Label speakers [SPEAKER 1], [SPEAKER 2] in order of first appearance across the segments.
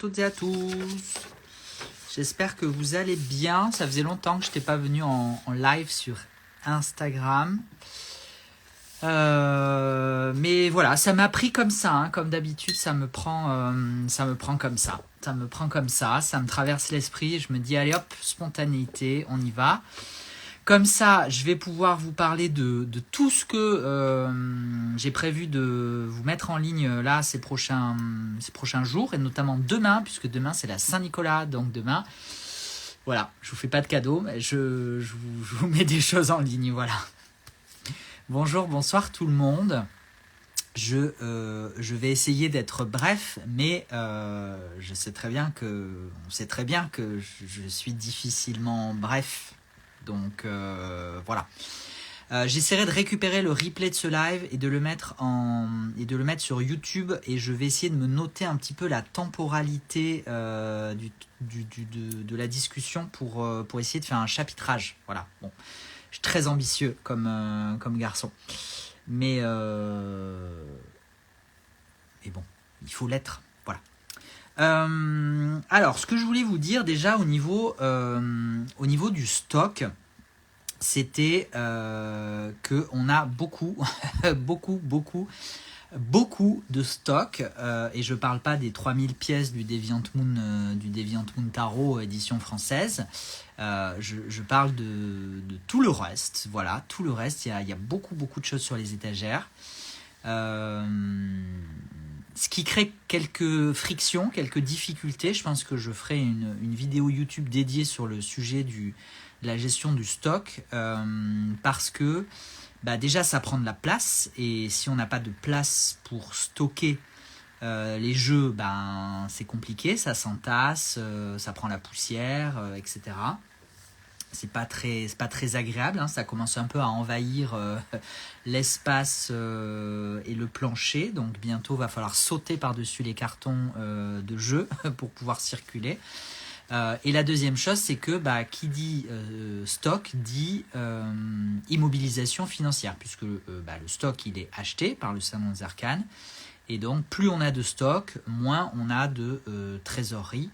[SPEAKER 1] toutes et à tous. J'espère que vous allez bien. Ça faisait longtemps que je n'étais pas venu en live sur Instagram. Mais voilà, ça m'a pris comme ça, hein. Comme d'habitude, ça me prend comme ça. Ça me prend comme ça me traverse l'esprit. Je me dis, allez hop, spontanéité, on y va. Comme ça, je vais pouvoir vous parler de tout ce que j'ai prévu de vous mettre en ligne là ces prochains jours, et notamment demain, puisque demain c'est la Saint-Nicolas, donc demain, voilà, je vous fais pas de cadeau, mais je vous mets des choses en ligne, voilà. Bonjour, bonsoir tout le monde. Je vais essayer d'être bref, mais on sait très bien que je suis difficilement bref. Donc voilà. J'essaierai de récupérer le replay de ce live et de le mettre sur YouTube, et je vais essayer de me noter un petit peu la temporalité de la discussion pour essayer de faire un chapitrage. Voilà. Bon, je suis très ambitieux comme garçon, mais bon, il faut l'être. Voilà. Alors, ce que je voulais vous dire déjà au niveau du stock, c'était qu'on a beaucoup, beaucoup de stock, et je parle pas des 3000 pièces du Deviant Moon Tarot édition française. Je parle de tout le reste. Voilà, tout le reste. Il y a beaucoup de choses sur les étagères. Ce qui crée quelques frictions, quelques difficultés. Je pense que je ferai une vidéo YouTube dédiée sur le sujet de la gestion du stock, parce que déjà ça prend de la place, et si on n'a pas de place pour stocker les jeux, c'est compliqué, ça s'entasse, ça prend la poussière, etc. C'est pas très agréable, hein. Ça commence un peu à envahir l'espace et le plancher, donc bientôt va falloir sauter par-dessus les cartons de jeu pour pouvoir circuler. Et la deuxième chose, c'est que qui dit stock dit immobilisation financière, puisque le stock il est acheté par le Salon des Arcanes, et donc plus on a de stock, moins on a de trésorerie.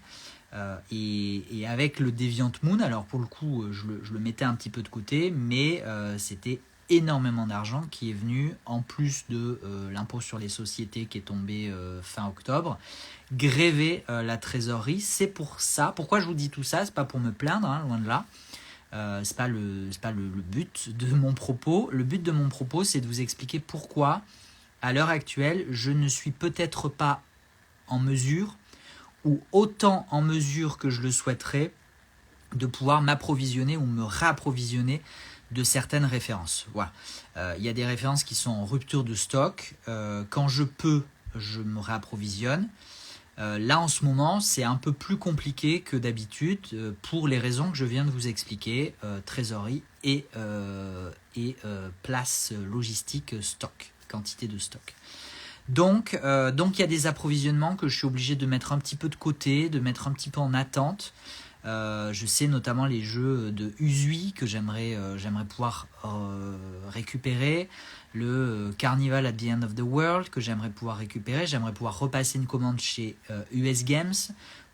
[SPEAKER 1] Et avec le Deviant Moon, alors pour le coup je le mettais un petit peu de côté, mais c'était énormément d'argent qui est venu, en plus de l'impôt sur les sociétés qui est tombé fin octobre, gréver la trésorerie. C'est pour ça, pourquoi je vous dis tout ça, c'est pas pour me plaindre, hein, loin de là. C'est pas le but de mon propos. Le but de mon propos, c'est de vous expliquer pourquoi à l'heure actuelle je ne suis peut-être pas en mesure, ou autant en mesure que je le souhaiterais, de pouvoir m'approvisionner ou me réapprovisionner de certaines références. Voilà. Y a des références qui sont en rupture de stock. Quand je peux, je me réapprovisionne. Là, en ce moment, c'est un peu plus compliqué que d'habitude, pour les raisons que je viens de vous expliquer, trésorerie et place logistique, stock, quantité de stock. Donc il y a des approvisionnements que je suis obligé de mettre un petit peu de côté, de mettre un petit peu en attente. Je sais notamment les jeux de Usui que j'aimerais pouvoir récupérer, le Carnival at the End of the World que j'aimerais pouvoir récupérer, j'aimerais pouvoir repasser une commande chez US Games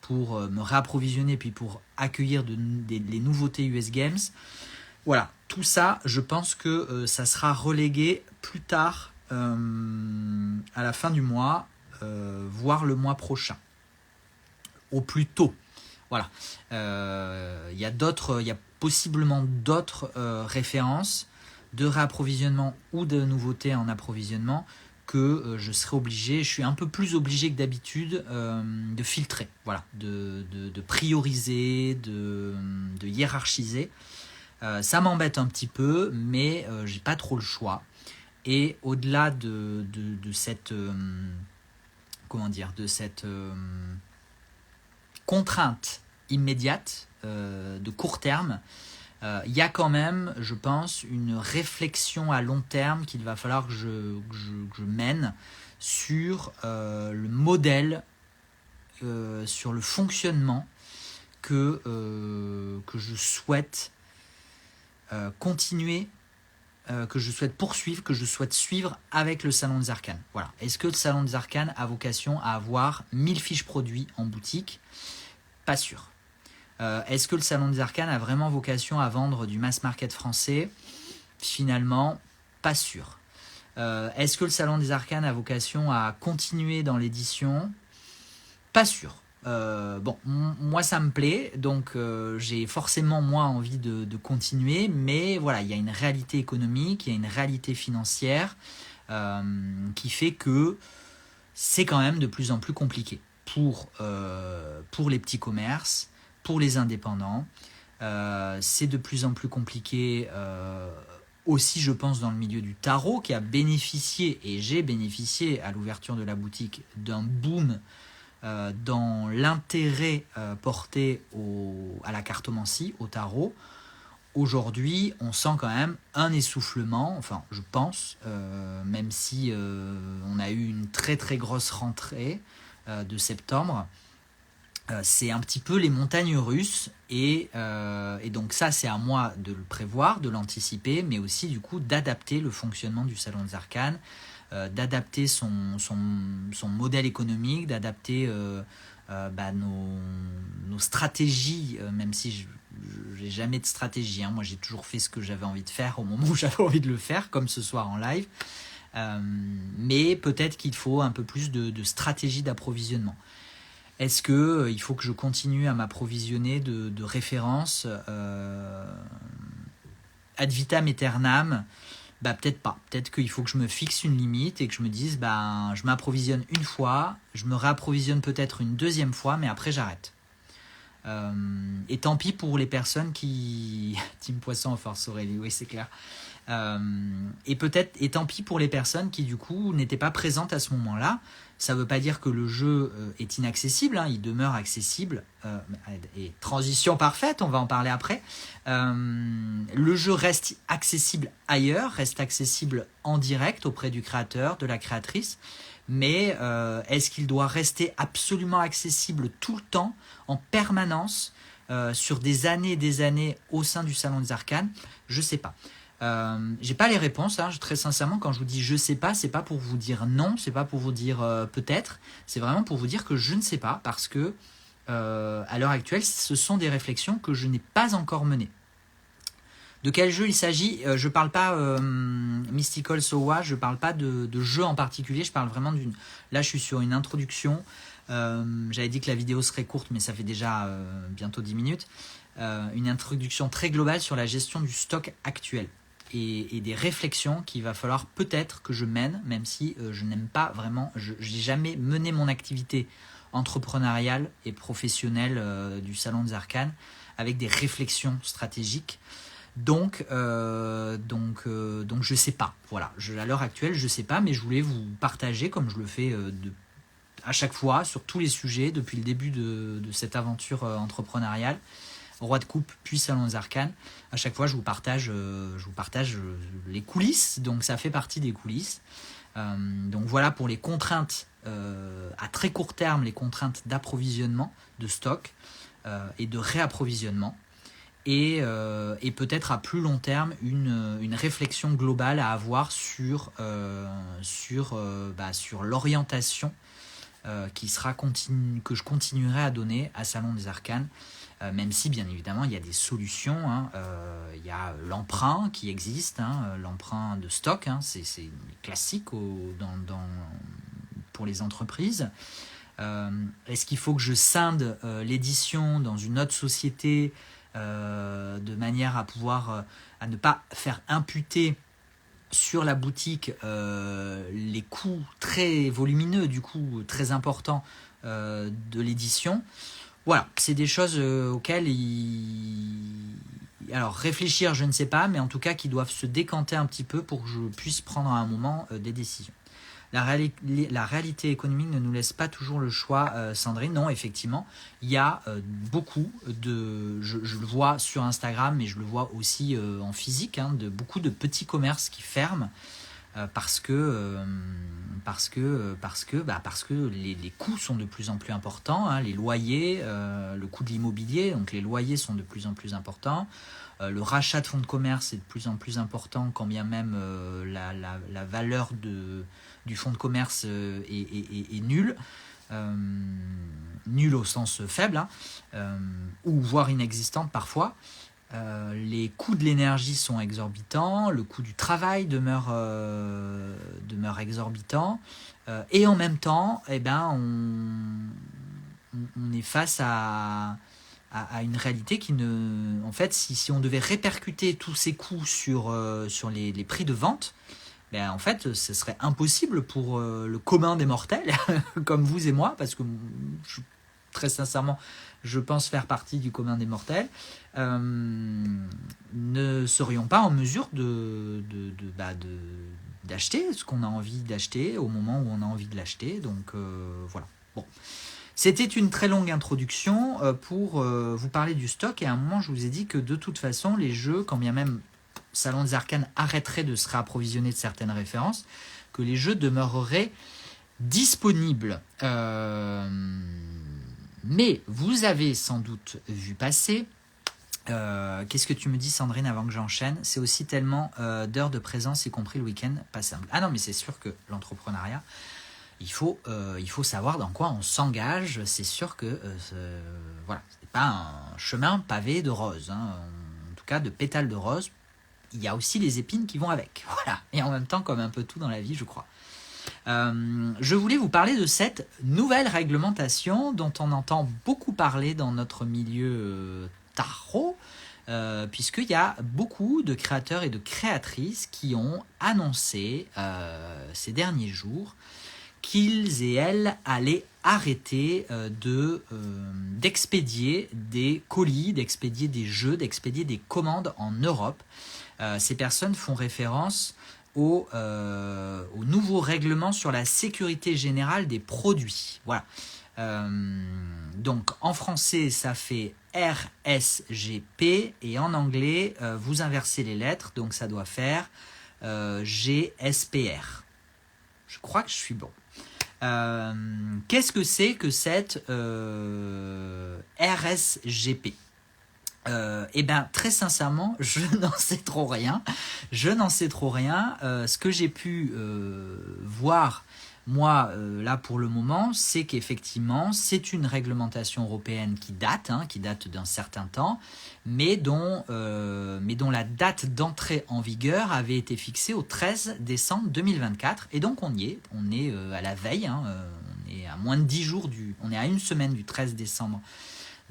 [SPEAKER 1] pour me réapprovisionner, puis pour accueillir les nouveautés US Games. Voilà, tout ça, je pense que ça sera relégué plus tard, à la fin du mois, voire le mois prochain, au plus tôt. Voilà. Il y a possiblement d'autres références de réapprovisionnement ou de nouveautés en approvisionnement que je serai obligé, je suis un peu plus obligé que d'habitude, de filtrer, voilà, de prioriser, de hiérarchiser. Ça m'embête un petit peu, mais j'ai pas trop le choix. Et au-delà de cette contrainte immédiate, de court terme, il y a quand même, je pense, une réflexion à long terme qu'il va falloir que je mène sur le modèle, sur le fonctionnement que je souhaite continuer que je souhaite poursuivre, que je souhaite suivre avec le Salon des Arcanes. Voilà. Est-ce que le Salon des Arcanes a vocation à avoir 1000 fiches produits en boutique? Pas sûr. Est-ce que le Salon des Arcanes a vraiment vocation à vendre du mass market français? Finalement, pas sûr. Est-ce que le Salon des Arcanes a vocation à continuer dans l'édition? Pas sûr. Bon, moi ça me plaît, donc j'ai forcément moi envie de continuer, mais voilà, il y a une réalité économique, il y a une réalité financière qui fait que c'est quand même de plus en plus compliqué pour les petits commerces, pour les indépendants. C'est de plus en plus compliqué aussi, je pense, dans le milieu du tarot, qui a bénéficié, et j'ai bénéficié à l'ouverture de la boutique, d'un boom dans l'intérêt porté à la cartomancie, au tarot. Aujourd'hui, on sent quand même un essoufflement, enfin je pense, même si on a eu une très très grosse rentrée de septembre, c'est un petit peu les montagnes russes et donc ça c'est à moi de le prévoir, de l'anticiper, mais aussi du coup d'adapter le fonctionnement du Salon des Arcanes, d'adapter son modèle économique, d'adapter nos stratégies, même si je n'ai jamais de stratégie, hein. Moi j'ai toujours fait ce que j'avais envie de faire au moment où j'avais envie de le faire, comme ce soir en live, mais peut-être qu'il faut un peu plus de stratégie d'approvisionnement. Est-ce qu'il faut que je continue à m'approvisionner de références ad vitam aeternam? Peut-être pas. Peut-être qu'il faut que je me fixe une limite et que je me dise je m'approvisionne une fois, je me réapprovisionne peut-être une deuxième fois, mais après j'arrête. Et tant pis pour les personnes qui... Team Poisson en force Aurélie, oui c'est clair. Et tant pis pour les personnes qui du coup n'étaient pas présentes à ce moment-là. Ça ne veut pas dire que le jeu est inaccessible, hein, il demeure accessible. Et transition parfaite, on va en parler après. Le jeu reste accessible ailleurs, reste accessible en direct auprès du créateur, de la créatrice. Mais est-ce qu'il doit rester absolument accessible tout le temps, en permanence, sur des années au sein du Salon des Arcanes? Je ne sais pas. J'ai pas les réponses, hein. Très sincèrement, quand je vous dis je sais pas, c'est pas pour vous dire non, c'est pas pour vous dire peut-être, c'est vraiment pour vous dire que je ne sais pas, parce que à l'heure actuelle, ce sont des réflexions que je n'ai pas encore menées. De quel jeu il s'agit? Je parle pas Mystical Sowa, je parle pas de jeu en particulier, je parle vraiment d'une... Là je suis sur une introduction, j'avais dit que la vidéo serait courte, mais ça fait déjà bientôt 10 minutes. Une introduction très globale sur la gestion du stock actuel et des réflexions qu'il va falloir peut-être que je mène, même si je n'aime pas vraiment, je n'ai jamais mené mon activité entrepreneuriale et professionnelle du Salon des Arcanes avec des réflexions stratégiques. Donc je sais pas. Voilà, à l'heure actuelle, je sais pas, mais je voulais vous partager, comme je le fais à chaque fois, sur tous les sujets, depuis le début de cette aventure entrepreneuriale. Roi de coupe puis Salon des Arcanes, à chaque fois je vous partage les coulisses, donc ça fait partie des coulisses. Donc voilà pour les contraintes à très court terme, les contraintes d'approvisionnement, de stock et de réapprovisionnement, et peut-être à plus long terme une réflexion globale à avoir sur l'orientation que je continuerai à donner à Salon des Arcanes. Même si bien évidemment il y a des solutions, hein. Il y a l'emprunt qui existe, hein, l'emprunt de stock, hein, c'est classique pour les entreprises. Est-ce qu'il faut que je scinde l'édition dans une autre société de manière à pouvoir à ne pas faire imputer sur la boutique les coûts très volumineux, du coup très importants de l'édition? Voilà, c'est des choses auxquelles alors réfléchir, je ne sais pas, mais en tout cas qui doivent se décanter un petit peu pour que je puisse prendre à un moment des décisions. La réalité économique ne nous laisse pas toujours le choix, Sandrine. Non, effectivement, il y a beaucoup de... Je le vois sur Instagram, mais je le vois aussi en physique, hein, beaucoup de petits commerces qui ferment. parce que les coûts sont de plus en plus importants, hein, les loyers, le coût de l'immobilier, donc les loyers sont de plus en plus importants. Le rachat de fonds de commerce est de plus en plus important, quand bien même la valeur du fonds de commerce est nulle. Nulle au sens faible, hein, ou voire inexistante parfois. Les coûts de l'énergie sont exorbitants, le coût du travail demeure exorbitant, et en même temps, on est face à une réalité qui ne... En fait, si on devait répercuter tous ces coûts sur les prix de vente, en fait, ce serait impossible pour le commun des mortels, comme vous et moi, parce que très sincèrement, je pense faire partie du commun des mortels, ne serions pas en mesure d'acheter ce qu'on a envie d'acheter au moment où on a envie de l'acheter. Donc voilà. Bon. C'était une très longue introduction pour vous parler du stock, et à un moment je vous ai dit que de toute façon les jeux, quand bien même Salon des Arcanes arrêterait de se réapprovisionner de certaines références, que les jeux demeureraient disponibles. Mais vous avez sans doute vu passer, qu'est-ce que tu me dis Sandrine avant que j'enchaîne, c'est aussi tellement d'heures de présence, y compris le week-end, pas simple. Ah non, mais c'est sûr que l'entrepreneuriat, il faut savoir dans quoi on s'engage. C'est sûr que voilà, c'est pas un chemin pavé de roses, hein. En tout cas de pétales de roses. Il y a aussi les épines qui vont avec. Voilà. Et en même temps, comme un peu tout dans la vie, je crois. Je voulais vous parler de cette nouvelle réglementation dont on entend beaucoup parler dans notre milieu tarot, puisqu'il y a beaucoup de créateurs et de créatrices qui ont annoncé ces derniers jours qu'ils et elles allaient arrêter d'expédier des colis, d'expédier des jeux, d'expédier des commandes en Europe. Ces personnes font référence au nouveau règlement sur la sécurité générale des produits. Voilà. Donc en français ça fait RSGP, et en anglais vous inversez les lettres, donc ça doit faire GSPR. Je crois que je suis bon. Qu'est-ce que c'est que cette RSGP ? Très sincèrement, je n'en sais trop rien. Ce que j'ai pu voir, moi, là pour le moment, c'est qu'effectivement, c'est une réglementation européenne qui date d'un certain temps, mais dont la date d'entrée en vigueur avait été fixée au 13 décembre 2024. Et donc on est à la veille, on est à moins de 10 jours, on est à une semaine du 13 décembre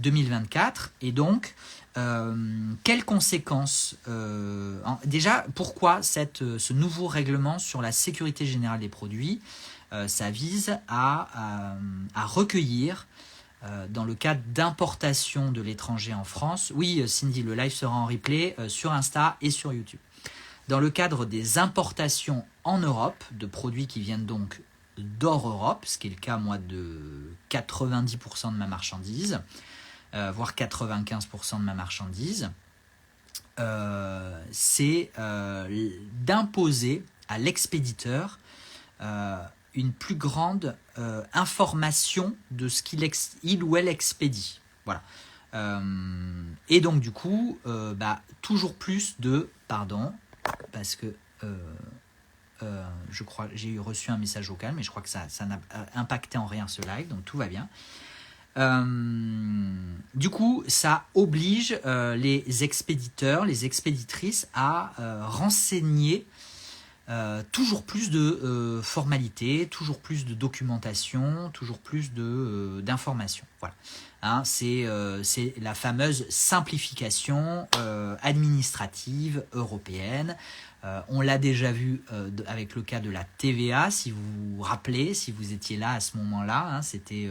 [SPEAKER 1] 2024, et donc quelles conséquences déjà, pourquoi ce nouveau règlement sur la sécurité générale des produits? Ça vise à recueillir, dans le cadre d'importation de l'étranger en France, oui Cindy, le live sera en replay sur Insta et sur YouTube, dans le cadre des importations en Europe de produits qui viennent donc d'hors Europe, ce qui est le cas moi de 90% de ma marchandise, voire 95% de ma marchandise, c'est d'imposer à l'expéditeur une plus grande information de ce qu'il ou elle expédie. Voilà. Et donc du coup, toujours plus de... Pardon, parce que je crois j'ai reçu un message vocal, mais je crois que ça n'a impacté en rien ce live, donc tout va bien. Du coup, ça oblige les expéditeurs, les expéditrices à renseigner toujours plus de formalités, toujours plus de documentation, toujours plus d'informations. Voilà. Hein, c'est la fameuse simplification administrative européenne. On l'a déjà vu avec le cas de la TVA, si vous vous rappelez, si vous étiez là à ce moment-là, hein, c'était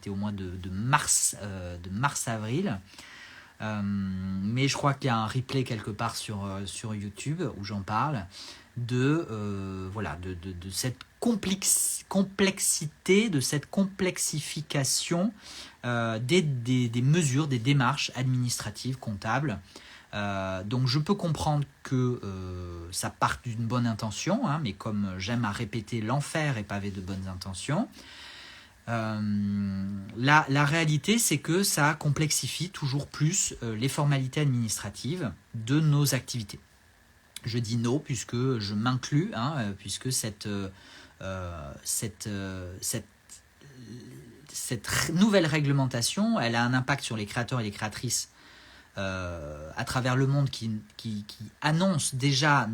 [SPEAKER 1] au mois de mars-avril. Mais je crois qu'il y a un replay quelque part sur YouTube où j'en parle de cette complexité, de cette complexification des mesures, des démarches administratives, comptables, Donc je peux comprendre que ça parte d'une bonne intention, hein, mais comme j'aime à répéter, l'enfer est pavé de bonnes intentions. La réalité, c'est que ça complexifie toujours plus les formalités administratives de nos activités. Je dis non puisque je m'inclus, hein, puisque cette nouvelle réglementation, elle a un impact sur les créateurs et les créatrices à travers le monde qui annoncent déjà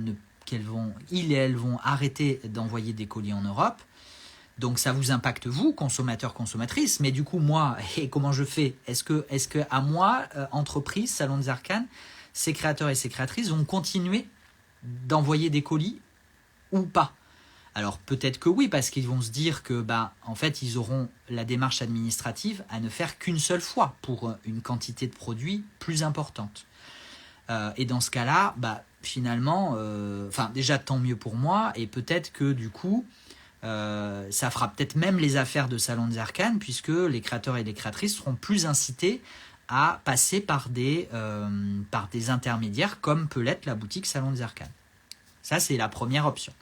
[SPEAKER 1] ils et elles vont arrêter d'envoyer des colis en Europe. Donc ça vous impacte vous, consommateurs, consommatrices, mais du coup moi, et comment je fais ? Est-ce que à moi, entreprise, Salon des Arcanes, ces créateurs et ces créatrices vont continuer d'envoyer des colis ou pas ? Alors peut-être que oui, parce qu'ils vont se dire que en fait ils auront la démarche administrative à ne faire qu'une seule fois pour une quantité de produits plus importante. Et dans ce cas-là, finalement, déjà tant mieux pour moi, et peut-être que du coup, ça fera peut-être même les affaires de Salon des Arcanes, puisque les créateurs et les créatrices seront plus incités à passer par des intermédiaires, comme peut l'être la boutique Salon des Arcanes. Ça, c'est la première option.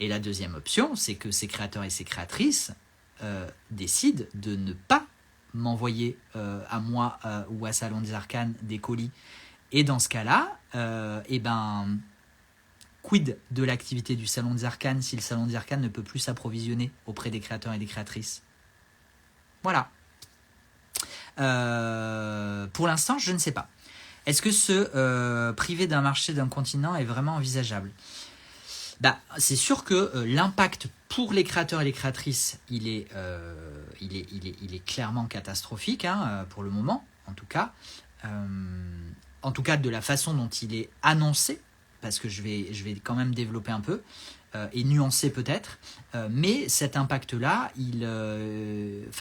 [SPEAKER 1] Et la deuxième option, c'est que ces créateurs et ces créatrices décident de ne pas m'envoyer à moi ou à Salon des Arcanes des colis. Et dans ce cas-là, quid de l'activité du Salon des Arcanes si le Salon des Arcanes ne peut plus s'approvisionner auprès des créateurs et des créatrices ? Voilà. Pour l'instant, je ne sais pas. Est-ce que se priver d'un marché d'un continent est vraiment envisageable ? C'est sûr que l'impact pour les créateurs et les créatrices, il est clairement catastrophique, hein, pour le moment, en tout cas. En tout cas, de la façon dont il est annoncé, parce que je vais quand même développer un peu, et nuancer peut-être, mais cet impact-là,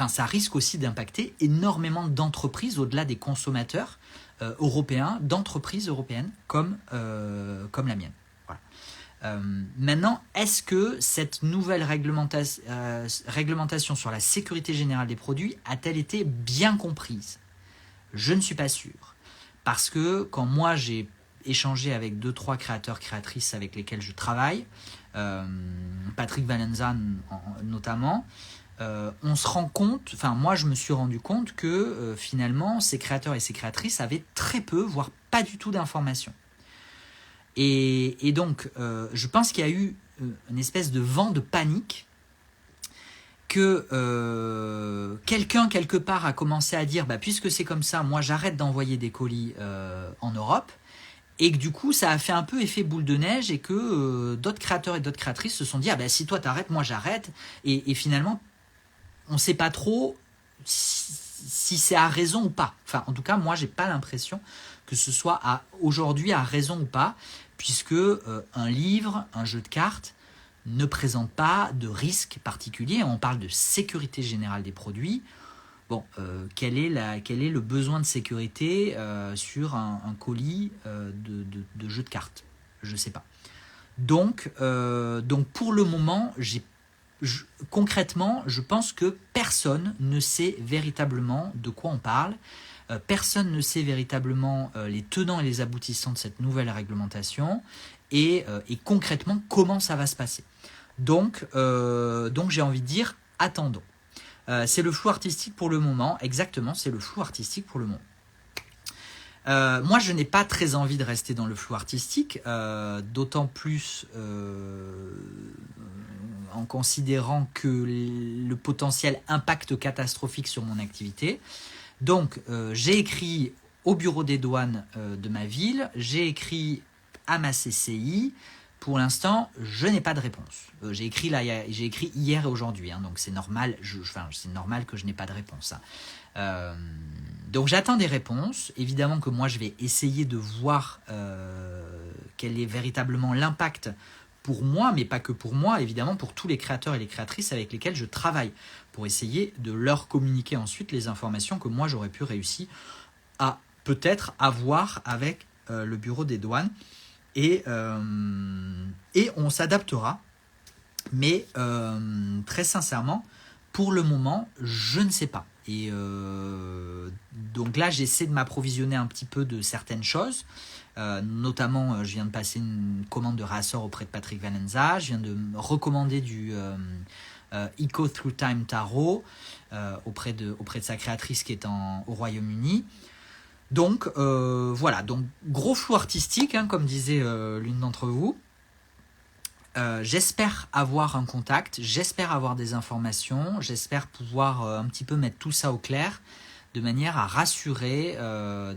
[SPEAKER 1] ça risque aussi d'impacter énormément d'entreprises au-delà des consommateurs européens, d'entreprises européennes comme la mienne. Voilà. Maintenant, est-ce que cette nouvelle réglementation sur la sécurité générale des produits a-t-elle été bien comprise ? Je ne suis pas sûr. Parce que quand moi j'ai échangé avec 2-3 créateurs, créatrices avec lesquels je travaille, Patrick Valenza notamment, on se rend compte, moi je me suis rendu compte que finalement ces créateurs et ces créatrices avaient très peu, voire pas du tout d'informations. Et donc je pense qu'il y a eu une espèce de vent de panique que quelqu'un quelque part a commencé à dire puisque c'est comme ça, moi j'arrête d'envoyer des colis en Europe, et que du coup ça a fait un peu effet boule de neige, et que d'autres créateurs et d'autres créatrices se sont dit si toi t'arrêtes, moi j'arrête, et finalement on ne sait pas trop si c'est à raison ou pas. Enfin, en tout cas, moi j'ai pas l'impression que ce soit aujourd'hui à raison ou pas, puisque un livre, un jeu de cartes ne présente pas de risque particulier. On parle de sécurité générale des produits. Bon, quel est le besoin de sécurité sur un colis de jeu de cartes ? Je ne sais pas. Donc pour le moment, concrètement, je pense que personne ne sait véritablement de quoi on parle. Personne ne sait véritablement les tenants et les aboutissants de cette nouvelle réglementation, et concrètement comment ça va se passer. Donc j'ai envie de dire, attendons. C'est le flou artistique pour le moment, exactement, c'est le flou artistique pour le moment. Moi, je n'ai pas très envie de rester dans le flou artistique, d'autant plus en considérant que le potentiel impact catastrophique sur mon activité. Donc, j'ai écrit au bureau des douanes de ma ville, j'ai écrit à ma CCI. Pour l'instant, je n'ai pas de réponse. J'ai écrit hier et aujourd'hui, hein, donc c'est normal. C'est normal que je n'ai pas de réponse. Hein. Donc j'attends des réponses. Évidemment que moi, je vais essayer de voir quel est véritablement l'impact pour moi, mais pas que pour moi, évidemment pour tous les créateurs et les créatrices avec lesquels je travaille, pour essayer de leur communiquer ensuite les informations que moi j'aurais pu réussir à peut-être avoir avec le bureau des douanes. Et on s'adaptera, mais très sincèrement, pour le moment, je ne sais pas. Et Donc là, j'essaie de m'approvisionner un petit peu de certaines choses. Notamment, je viens de passer une commande de rassort auprès de Patrick Valenza. Je viens de me recommander du Eco Through Time Tarot auprès de sa créatrice qui est au Royaume-Uni. Donc voilà, donc gros flou artistique, hein, comme disait l'une d'entre vous. J'espère avoir un contact, j'espère avoir des informations, j'espère pouvoir un petit peu mettre tout ça au clair, de manière à rassurer,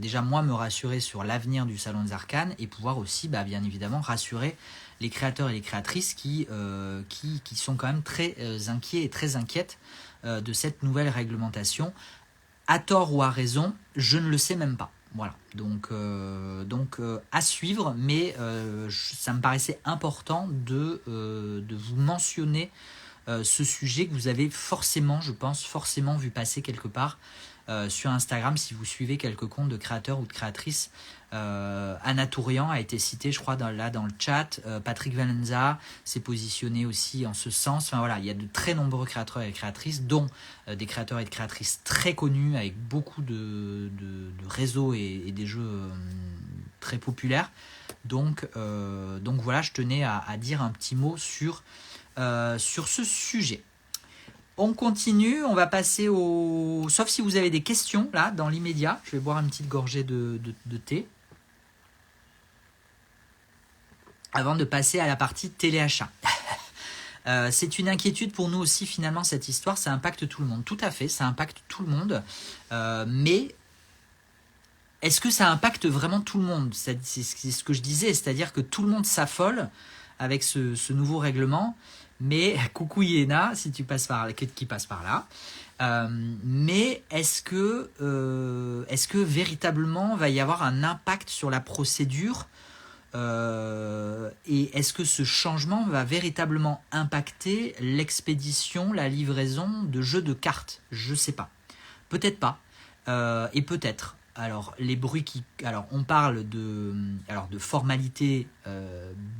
[SPEAKER 1] déjà moi me rassurer sur l'avenir du Salon des Arcanes et pouvoir aussi bien évidemment rassurer les créateurs et les créatrices qui sont quand même très inquiets et très inquiètes de cette nouvelle réglementation. À tort ou à raison, je ne le sais même pas. Voilà, donc à suivre, mais ça me paraissait important de vous mentionner ce sujet que vous avez forcément, je pense, vu passer quelque part sur Instagram si vous suivez quelques comptes de créateurs ou de créatrices. Anna Tourian a été citée, je crois, dans le chat. Patrick Valenza s'est positionné aussi en ce sens. Enfin voilà, il y a de très nombreux créateurs et créatrices, dont des créateurs et de créatrices très connus avec beaucoup de réseaux et des jeux très populaires. Donc voilà, je tenais à dire un petit mot sur ce sujet. On continue, on va passer au... Sauf si vous avez des questions, là, dans l'immédiat. Je vais boire une petite gorgée de thé. Avant de passer à la partie téléachat. C'est une inquiétude pour nous aussi, finalement, cette histoire. Ça impacte tout le monde. Tout à fait, ça impacte tout le monde. Mais est-ce que ça impacte vraiment tout le monde ? C'est ce que je disais, c'est-à-dire que tout le monde s'affole avec ce nouveau règlement. Mais, coucou Yéna, si tu passes par là, qui passe par là. Mais est-ce que véritablement va y avoir un impact sur la procédure et est-ce que ce changement va véritablement impacter l'expédition, la livraison de jeux de cartes ? Je sais pas. Peut-être pas. Et peut-être. Alors, les bruits alors, on parle de formalités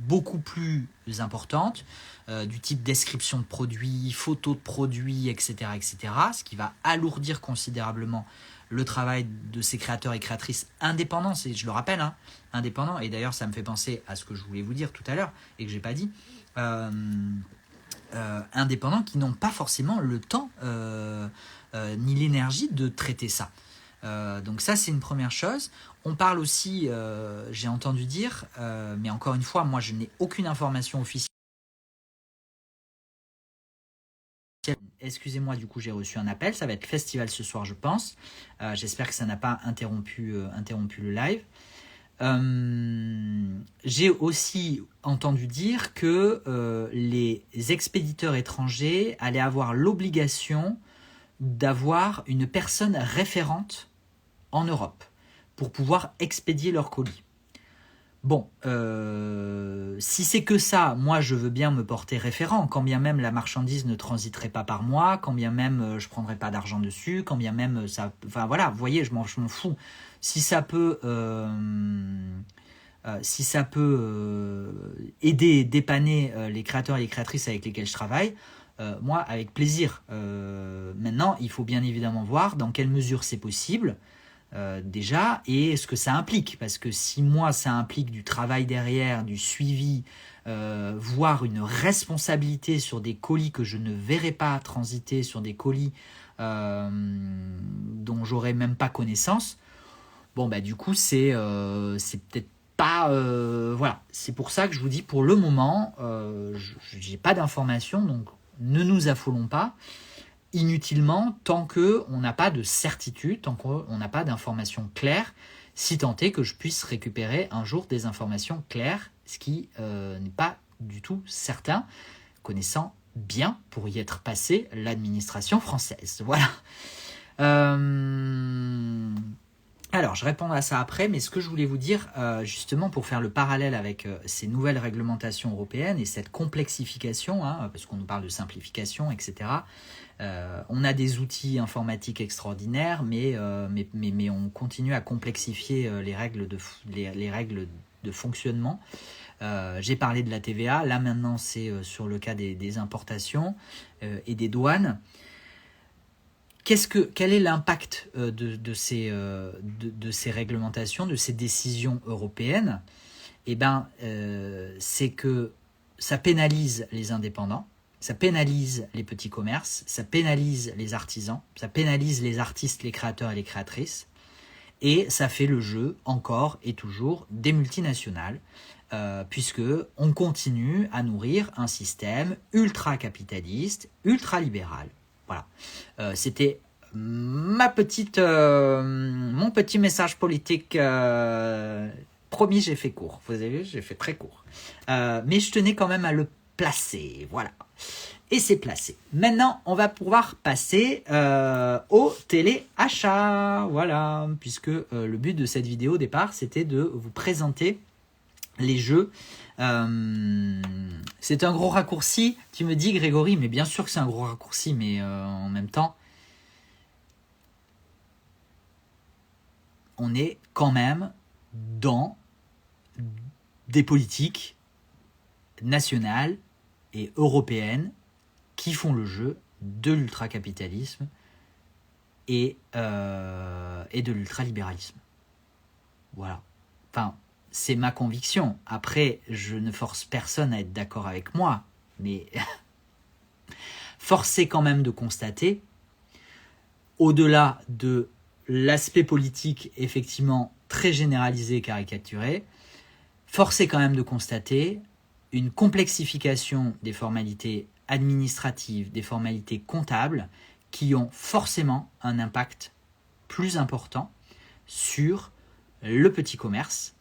[SPEAKER 1] beaucoup plus importantes, du type description de produits, photos de produits, etc., etc., ce qui va alourdir considérablement le travail de ces créateurs et créatrices indépendants, et je le rappelle, hein, indépendants, et d'ailleurs ça me fait penser à ce que je voulais vous dire tout à l'heure, et que j'ai pas dit, indépendants qui n'ont pas forcément le temps ni l'énergie de traiter ça. Donc ça c'est une première chose. On parle aussi, j'ai entendu dire, mais encore une fois, moi je n'ai aucune information officielle. Excusez-moi, du coup j'ai reçu un appel, ça va être festival ce soir je pense. J'espère que ça n'a pas interrompu le live. J'ai aussi entendu dire que les expéditeurs étrangers allaient avoir l'obligation d'avoir une personne référente en Europe pour pouvoir expédier leurs colis. Bon, si c'est que ça, moi je veux bien me porter référent, quand bien même la marchandise ne transiterait pas par moi, quand bien même je prendrais pas d'argent dessus, quand bien même ça... Enfin voilà, vous voyez, je m'en fous. Si ça peut aider, dépanner les créateurs et les créatrices avec lesquels je travaille, moi avec plaisir. Maintenant, il faut bien évidemment voir dans quelle mesure c'est possible, déjà, et ce que ça implique, parce que si moi ça implique du travail derrière, du suivi, voire une responsabilité sur des colis que je ne verrai pas transiter, sur des colis dont j'aurai même pas connaissance, bon bah du coup c'est peut-être pas voilà, c'est pour ça que je vous dis pour le moment j'ai pas d'informations, donc ne nous affolons pas inutilement tant qu'on n'a pas de certitude, tant qu'on n'a pas d'informations claires, si tant est que je puisse récupérer un jour des informations claires, ce qui n'est pas du tout certain, connaissant bien, pour y être passé, l'administration française. Voilà. Alors, je répondrai à ça après, mais ce que je voulais vous dire, justement, pour faire le parallèle avec ces nouvelles réglementations européennes et cette complexification, hein, parce qu'on nous parle de simplification, etc., on a des outils informatiques extraordinaires, mais on continue à complexifier les règles de fonctionnement. J'ai parlé de la TVA, là maintenant c'est sur le cas des importations et des douanes. quel est l'impact de ces réglementations, de ces décisions européennes? Eh ben, c'est que ça pénalise les indépendants, ça pénalise les petits commerces, ça pénalise les artisans, ça pénalise les artistes, les créateurs et les créatrices, et ça fait le jeu, encore et toujours, des multinationales, puisque on continue à nourrir un système ultra-capitaliste, ultra-libéral. Voilà. C'était mon petit message politique. Promis, j'ai fait court. Vous avez vu, j'ai fait très court. Mais je tenais quand même à le placer. Voilà. Et c'est placé. Maintenant, on va pouvoir passer au téléachat. Voilà. Puisque le but de cette vidéo au départ, c'était de vous présenter les jeux. C'est un gros raccourci. Tu me dis, Grégory, mais bien sûr que c'est un gros raccourci, mais en même temps, on est quand même dans des politiques nationales et européennes qui font le jeu de l'ultracapitalisme et de l'ultralibéralisme. Voilà. Enfin, c'est ma conviction. Après, je ne force personne à être d'accord avec moi, mais force est quand même de constater, au-delà de l'aspect politique effectivement très généralisé et caricaturé, force est quand même de constater une complexification des formalités administratives, des formalités comptables, qui ont forcément un impact plus important sur le petit commerce,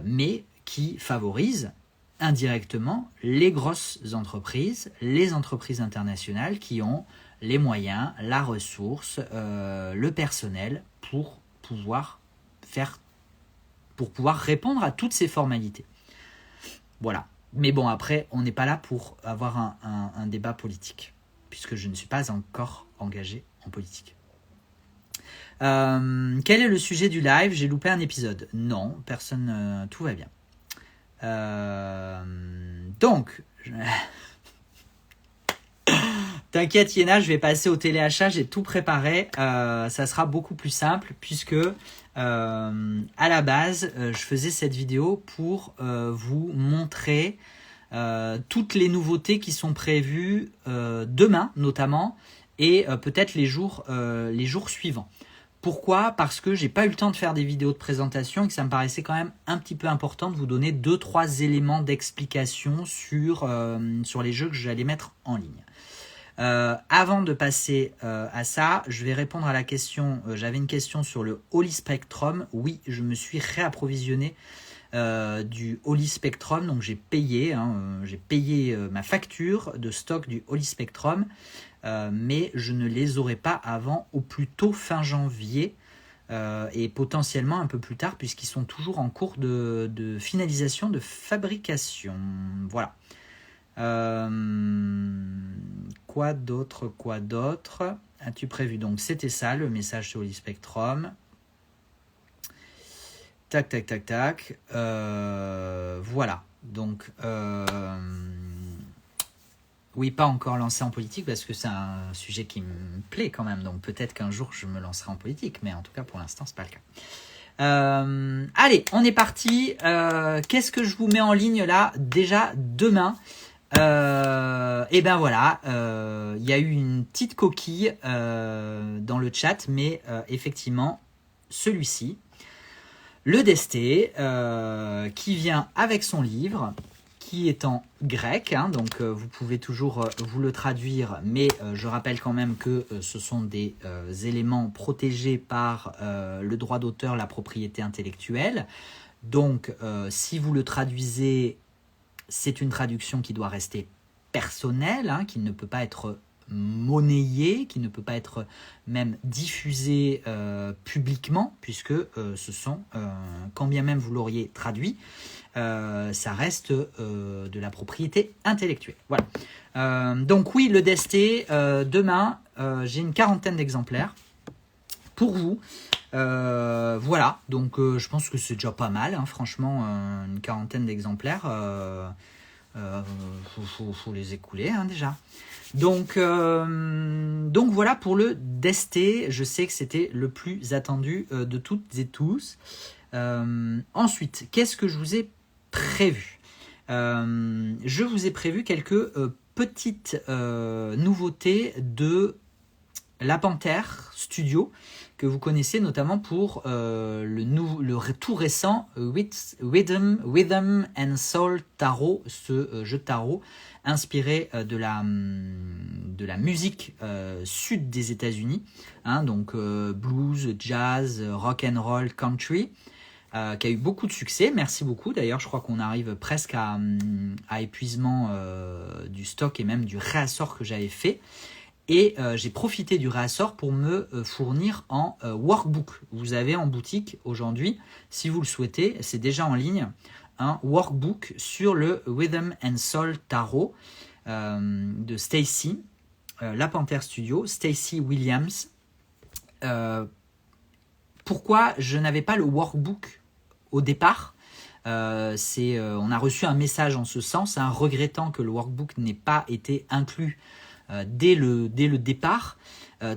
[SPEAKER 1] mais qui favorisent indirectement les grosses entreprises, les entreprises internationales qui ont les moyens, la ressource, le personnel pour pouvoir répondre à toutes ces formalités. Voilà. Mais bon, après, on n'est pas là pour avoir un débat politique, puisque je ne suis pas encore engagé en politique. Quel est le sujet du live? J'ai loupé un épisode. Non, personne, tout va bien. Donc, t'inquiète Yéna, je vais passer au téléachat, j'ai tout préparé. Ça sera beaucoup plus simple, puisque à la base, je faisais cette vidéo pour vous montrer toutes les nouveautés qui sont prévues demain notamment, et peut-être les jours suivants. Pourquoi? Parce que j'ai pas eu le temps de faire des vidéos de présentation et que ça me paraissait quand même un petit peu important de vous donner 2-3 éléments d'explication sur les jeux que j'allais mettre en ligne. Avant de passer à ça, je vais répondre à la question. J'avais une question sur le Holy Spectrum. Oui, je me suis réapprovisionné du Holy Spectrum, donc j'ai payé ma facture de stock du Holy Spectrum, mais je ne les aurai pas avant au plus tôt fin janvier, et potentiellement un peu plus tard, puisqu'ils sont toujours en cours de finalisation de fabrication. Voilà. Quoi d'autre as-tu prévu? Donc c'était ça le message sur Holy Spectrum. Tac. Voilà. Donc oui, pas encore lancé en politique parce que c'est un sujet qui me plaît quand même. Donc peut-être qu'un jour je me lancerai en politique, mais en tout cas pour l'instant c'est pas le cas. Allez, on est parti. Qu'est-ce que je vous mets en ligne là déjà demain? Et ben voilà, y a eu une petite coquille dans le chat, mais effectivement celui-ci, le Desté, qui vient avec son livre, qui est en grec, hein, donc vous pouvez toujours vous le traduire, mais je rappelle quand même que ce sont des éléments protégés par le droit d'auteur, la propriété intellectuelle. Donc si vous le traduisez, c'est une traduction qui doit rester personnelle, hein, qui ne peut pas être monnayée, qui ne peut pas être même diffusée publiquement, puisque ce sont, quand bien même vous l'auriez traduit, ça reste de la propriété intellectuelle. Voilà. Donc oui, le Desté, demain, j'ai une 40aine d'exemplaires pour vous. Voilà, donc je pense que c'est déjà pas mal, hein, franchement, une 40aine d'exemplaires. Faut les écouler hein, déjà. Donc voilà pour le Desté. Je sais que c'était le plus attendu de toutes et tous. Ensuite, qu'est-ce que je vous ai prévu? Je vous ai prévu quelques petites nouveautés de La Panthère Studio, que vous connaissez notamment pour le tout récent Rhythm and Soul Tarot, ce jeu de tarot inspiré de la musique sud des États-Unis, hein, donc blues, jazz, rock and roll, country, qui a eu beaucoup de succès. Merci beaucoup. D'ailleurs, je crois qu'on arrive presque à épuisement du stock et même du réassort que j'avais fait. Et j'ai profité du réassort pour me fournir en workbook. Vous avez en boutique aujourd'hui, si vous le souhaitez, c'est déjà en ligne, un workbook sur le Rhythm and Soul Tarot de Stacy, La Panthère Studio, Stacy Williams. Pourquoi je n'avais pas le workbook au départ? On a reçu un message en ce sens, hein, regrettant que le workbook n'ait pas été inclus dès le départ,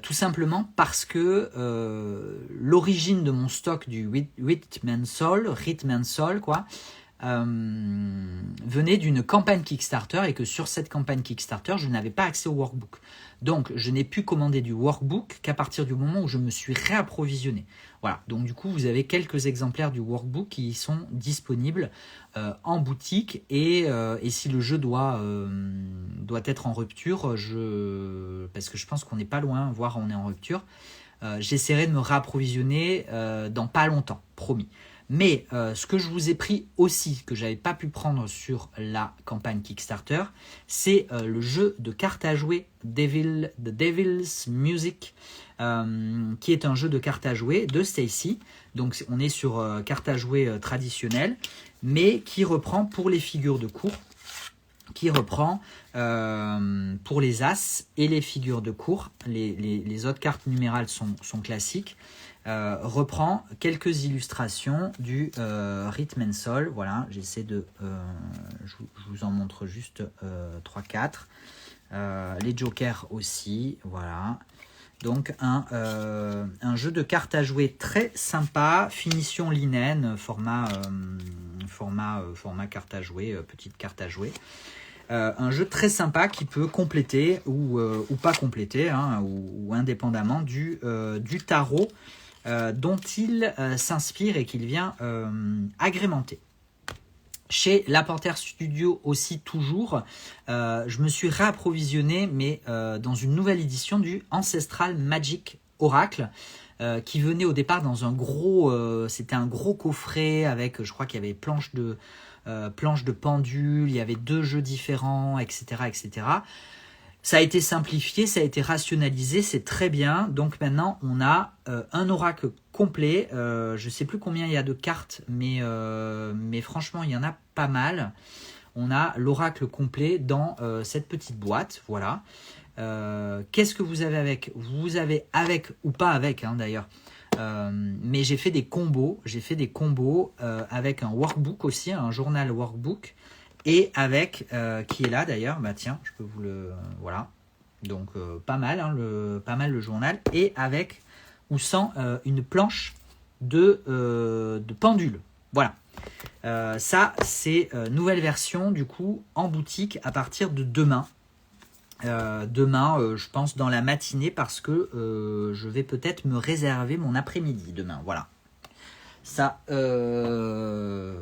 [SPEAKER 1] tout simplement parce que l'origine de mon stock du Rhythm and Soul quoi, venait d'une campagne Kickstarter et que sur cette campagne Kickstarter, je n'avais pas accès au workbook. Donc, je n'ai pu commander du workbook qu'à partir du moment où je me suis réapprovisionné. Voilà, donc du coup, vous avez quelques exemplaires du workbook qui sont disponibles en boutique et si le jeu doit être en rupture, parce que je pense qu'on n'est pas loin, voire on est en rupture, j'essaierai de me réapprovisionner dans pas longtemps, promis. Mais ce que je vous ai pris aussi, que je n'avais pas pu prendre sur la campagne Kickstarter, c'est le jeu de cartes à jouer The Devil's Music, qui est un jeu de cartes à jouer de Stacy. Donc on est sur cartes à jouer traditionnelles, mais qui reprend pour les figures de cour, qui reprend pour les as et les figures de cour. Les autres cartes numérales sont classiques. Reprend quelques illustrations du Rhythm and Soul. Voilà, j'essaie de... je vous en montre juste 3-4. Les jokers aussi, voilà. Donc un jeu de cartes à jouer très sympa, finition linen, format carte à jouer, petite carte à jouer. Un jeu très sympa qui peut compléter ou pas compléter, hein, ou indépendamment du tarot dont il s'inspire et qu'il vient agrémenter. Chez La Panthère Studio aussi toujours, je me suis réapprovisionné, mais dans une nouvelle édition du Ancestral Magic Oracle, qui venait au départ dans un gros, c'était un gros coffret avec, je crois qu'il y avait planche de pendule, il y avait 2 jeux différents, etc., etc. Ça a été simplifié, ça a été rationalisé, c'est très bien. Donc maintenant, on a un oracle complet. Je ne sais plus combien il y a de cartes, mais franchement, il y en a pas mal. On a l'oracle complet dans cette petite boîte. Voilà. Qu'est-ce que vous avez avec? Vous avez avec ou pas avec, hein, d'ailleurs. Mais j'ai fait des combos. Avec un workbook aussi, un journal workbook. Et avec, qui est là d'ailleurs, bah tiens, je peux vous le... voilà. Donc pas mal, hein, le journal. Et avec ou sans une planche de pendule. Voilà. Ça, c'est nouvelle version, du coup, en boutique à partir de demain. Je pense dans la matinée, parce que je vais peut-être me réserver mon après-midi demain. Voilà. Ça... je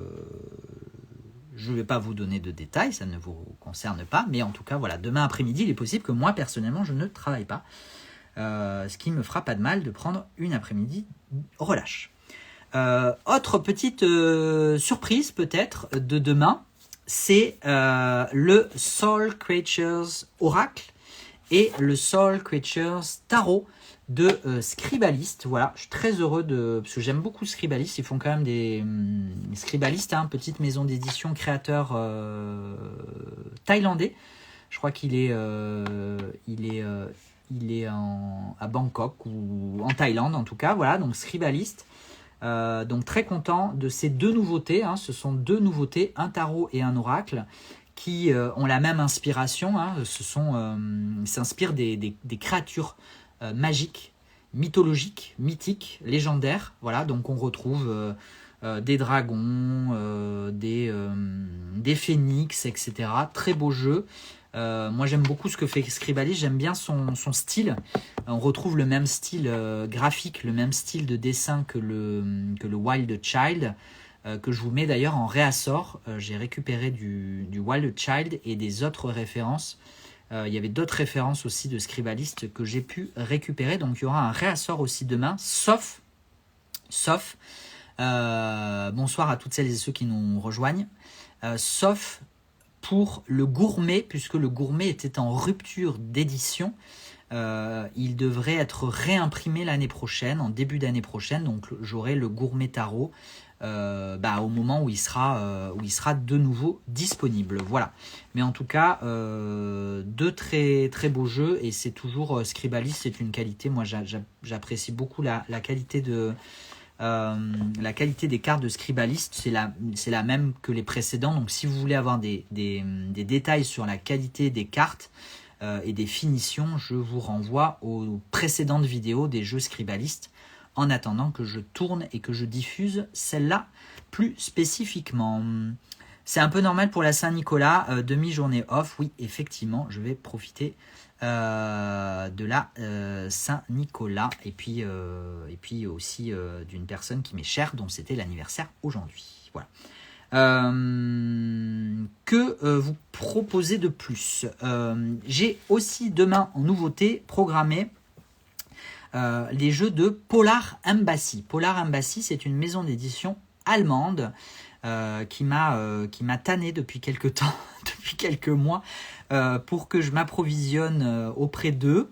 [SPEAKER 1] ne vais pas vous donner de détails, ça ne vous concerne pas, mais en tout cas, voilà, demain après-midi, il est possible que moi, personnellement, je ne travaille pas, ce qui ne me fera pas de mal de prendre une après-midi relâche. Autre petite surprise, peut-être, de demain, c'est le Soul Creatures Oracle et le Soul Creatures Tarot de Scribalist. Voilà, je suis très heureux parce que j'aime beaucoup Scribalist. Ils font quand même des Scribalist, hein, petite maison d'édition, créateur thaïlandais. Je crois qu'il est à Bangkok ou en Thaïlande en tout cas. Voilà, donc Scribalist. Donc très content de ces 2 nouveautés, hein. Ce sont 2 nouveautés, un tarot et un oracle, qui ont la même inspiration. Hein, s'inspirent des créatures magiques, mythologiques, mythiques, légendaires. Voilà, donc on retrouve des dragons, des phénix, etc. Très beau jeu. Moi j'aime beaucoup ce que fait Scribalis, j'aime bien son style. On retrouve le même style graphique, le même style de dessin que le Wild Child, que je vous mets d'ailleurs en réassort. J'ai récupéré du Wild Child et des autres références. Il y avait d'autres références aussi de Scribalist que j'ai pu récupérer. Donc il y aura un réassort aussi demain, sauf bonsoir à toutes celles et ceux qui nous rejoignent, sauf pour le gourmet, puisque le gourmet était en rupture d'édition. Il devrait être réimprimé l'année prochaine, en début d'année prochaine. Donc j'aurai le gourmet tarot au moment où il sera de nouveau disponible. Voilà. Mais en tout cas, deux très très beaux jeux, et c'est toujours Scribalis, c'est une qualité. Moi j'apprécie beaucoup la qualité des cartes de Scribalist, c'est la même que les précédents. Donc si vous voulez avoir des détails sur la qualité des cartes et des finitions, je vous renvoie aux précédentes vidéos des jeux Scribalist, en attendant que je tourne et que je diffuse celle-là plus spécifiquement. C'est un peu normal pour la Saint-Nicolas, demi-journée off. Oui, effectivement, je vais profiter de la Saint-Nicolas, et puis aussi d'une personne qui m'est chère, dont c'était l'anniversaire aujourd'hui. Voilà. Que vous proposez de plus? J'ai aussi demain en nouveauté programmé les jeux de Polar Embassy. Polar Embassy, c'est une maison d'édition allemande qui m'a tanné depuis quelques temps, depuis quelques mois, pour que je m'approvisionne auprès d'eux.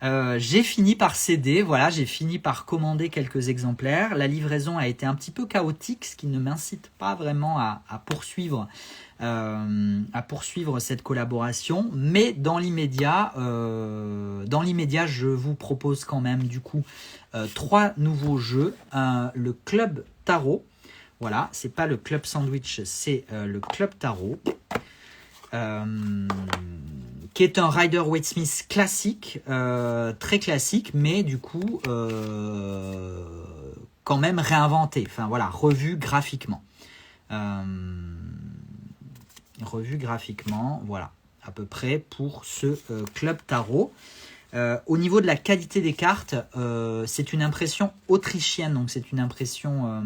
[SPEAKER 1] J'ai fini par céder, voilà, j'ai fini par commander quelques exemplaires. La livraison a été un petit peu chaotique, ce qui ne m'incite pas vraiment à poursuivre cette collaboration. Mais dans l'immédiat, je vous propose quand même du coup 3 nouveaux jeux. Le Club Tarot. Voilà, c'est pas le Club Sandwich, c'est le Club Tarot, qui est un Rider-Waite-Smith classique, très classique, mais du coup quand même réinventé, enfin voilà, revu graphiquement, voilà, à peu près pour ce Club Tarot. Au niveau de la qualité des cartes, c'est une impression autrichienne, donc c'est une impression...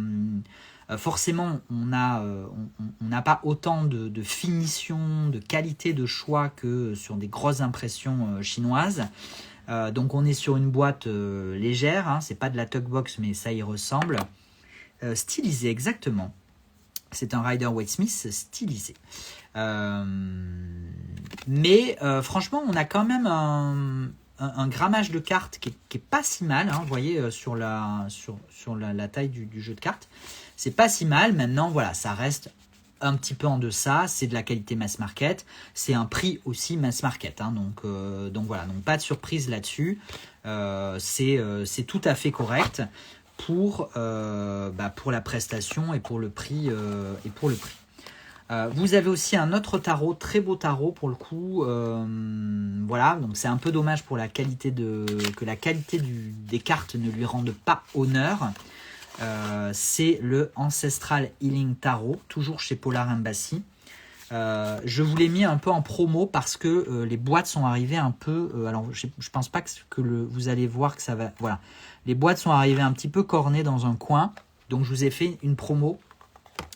[SPEAKER 1] forcément, on n'a pas autant de finition, de qualité de choix que sur des grosses impressions chinoises. Donc on est sur une boîte légère, hein, c'est pas de la Tugbox, mais ça y ressemble. Stylisé, exactement. C'est un Rider-Waite-Smith stylisé. Mais franchement, on a quand même un grammage de cartes qui est pas si mal, hein, vous voyez, sur la taille du jeu de cartes. C'est pas si mal. Maintenant, voilà, ça reste un petit peu en deçà. C'est de la qualité mass market. C'est un prix aussi mass market. Hein, donc voilà, donc pas de surprise là-dessus. C'est tout à fait correct pour la prestation et pour le prix. Vous avez aussi un autre tarot, très beau tarot pour le coup. Voilà, donc c'est un peu dommage pour que la qualité des cartes ne lui rende pas honneur. C'est le Ancestral Healing Tarot, toujours chez Polar Embassy. Je vous l'ai mis un peu en promo parce que les boîtes sont arrivées un peu... alors, je pense pas que vous allez voir que ça va... Voilà, les boîtes sont arrivées un petit peu cornées dans un coin. Donc, je vous ai fait une promo.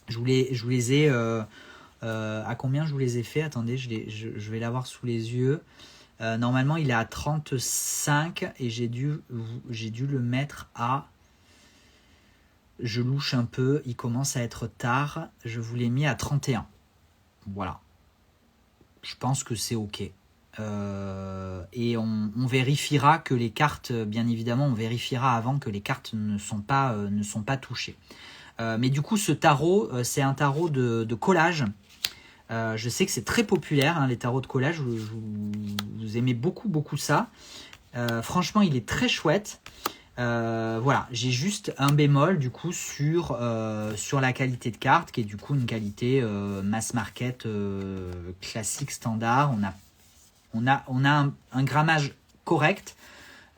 [SPEAKER 1] Je vous les ai... à combien je vous les ai fait? Attendez, je vais l'avoir sous les yeux. Normalement, il est à 35 et j'ai dû le mettre à... Je louche un peu, il commence à être tard. Je vous l'ai mis à 31. Voilà. Je pense que c'est OK. Et on vérifiera que les cartes, bien évidemment, on vérifiera avant que les cartes ne sont pas touchées. Mais du coup, ce tarot, c'est un tarot de collage. Je sais que c'est très populaire, hein, les tarots de collage. Vous aimez beaucoup ça. Franchement, il est très chouette. Voilà, j'ai juste un bémol du coup sur la qualité de carte, qui est du coup une qualité mass market classique standard. On a un grammage correct,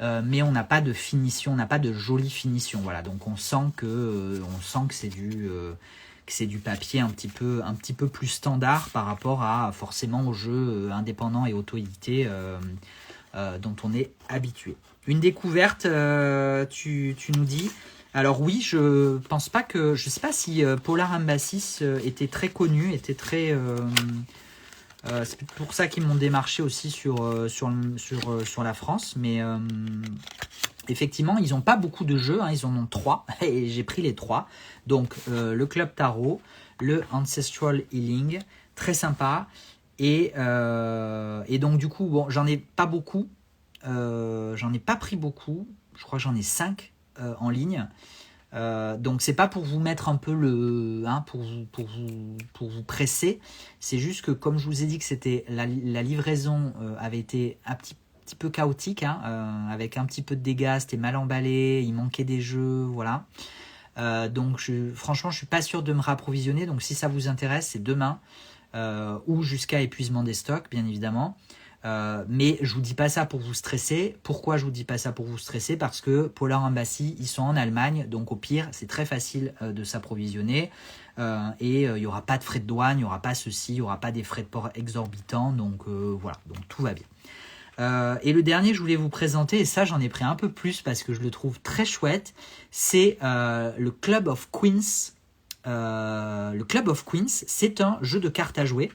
[SPEAKER 1] mais on n'a pas de finition, on n'a pas de jolie finition. Voilà, donc on sent que c'est du papier un petit peu plus standard par rapport à forcément aux jeux indépendants et auto-édités dont on est habitué. Une découverte, tu nous dis. Alors oui, je pense pas que, je sais pas si Polar Embassy était très connu, était très. C'est pour ça qu'ils m'ont démarché aussi sur la France, mais effectivement, ils n'ont pas beaucoup de jeux, hein, ils en ont 3, et j'ai pris les 3. Donc le Club Tarot, le Ancestral Healing, très sympa. Et donc du coup, bon, j'en ai pas beaucoup, j'en ai pas pris beaucoup, je crois que j'en ai 5 en ligne. Donc c'est pas pour vous mettre un peu pour vous presser, c'est juste que comme je vous ai dit que c'était la livraison avait été un petit peu chaotique, hein, avec un petit peu de dégâts, c'était mal emballé, il manquait des jeux, voilà. Donc franchement je suis pas sûr de me rapprovisionner, donc si ça vous intéresse c'est demain ou jusqu'à épuisement des stocks bien évidemment. Mais je vous dis pas ça pour vous stresser. Pourquoi je vous dis pas ça pour vous stresser? Parce que Polar Embassy, ils sont en Allemagne, donc au pire, c'est très facile de s'approvisionner. Et il n'y aura pas de frais de douane, il n'y aura pas ceci, il n'y aura pas des frais de port exorbitants. Donc voilà, donc tout va bien. Et le dernier que je voulais vous présenter, et ça j'en ai pris un peu plus parce que je le trouve très chouette, c'est le Club of Queens. Le Club of Queens, c'est un jeu de cartes à jouer.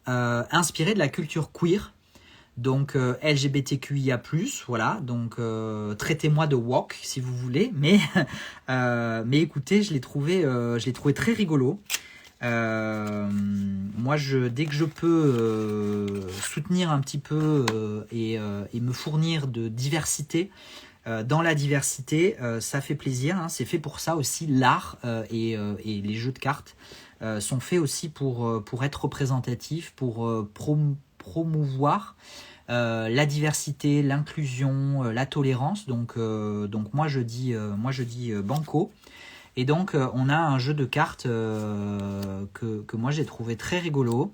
[SPEAKER 1] Inspiré de la culture queer, donc LGBTQIA+, voilà, donc traitez-moi de woke si vous voulez, mais écoutez, je l'ai trouvé très rigolo. Moi, dès que je peux soutenir un petit peu et me fournir de diversité, dans la diversité, ça fait plaisir, hein, c'est fait pour ça aussi, l'art et les jeux de cartes sont faits aussi pour être représentatifs, pour promouvoir la diversité, l'inclusion, la tolérance. Donc moi je dis banco. Et donc on a un jeu de cartes que moi j'ai trouvé très rigolo.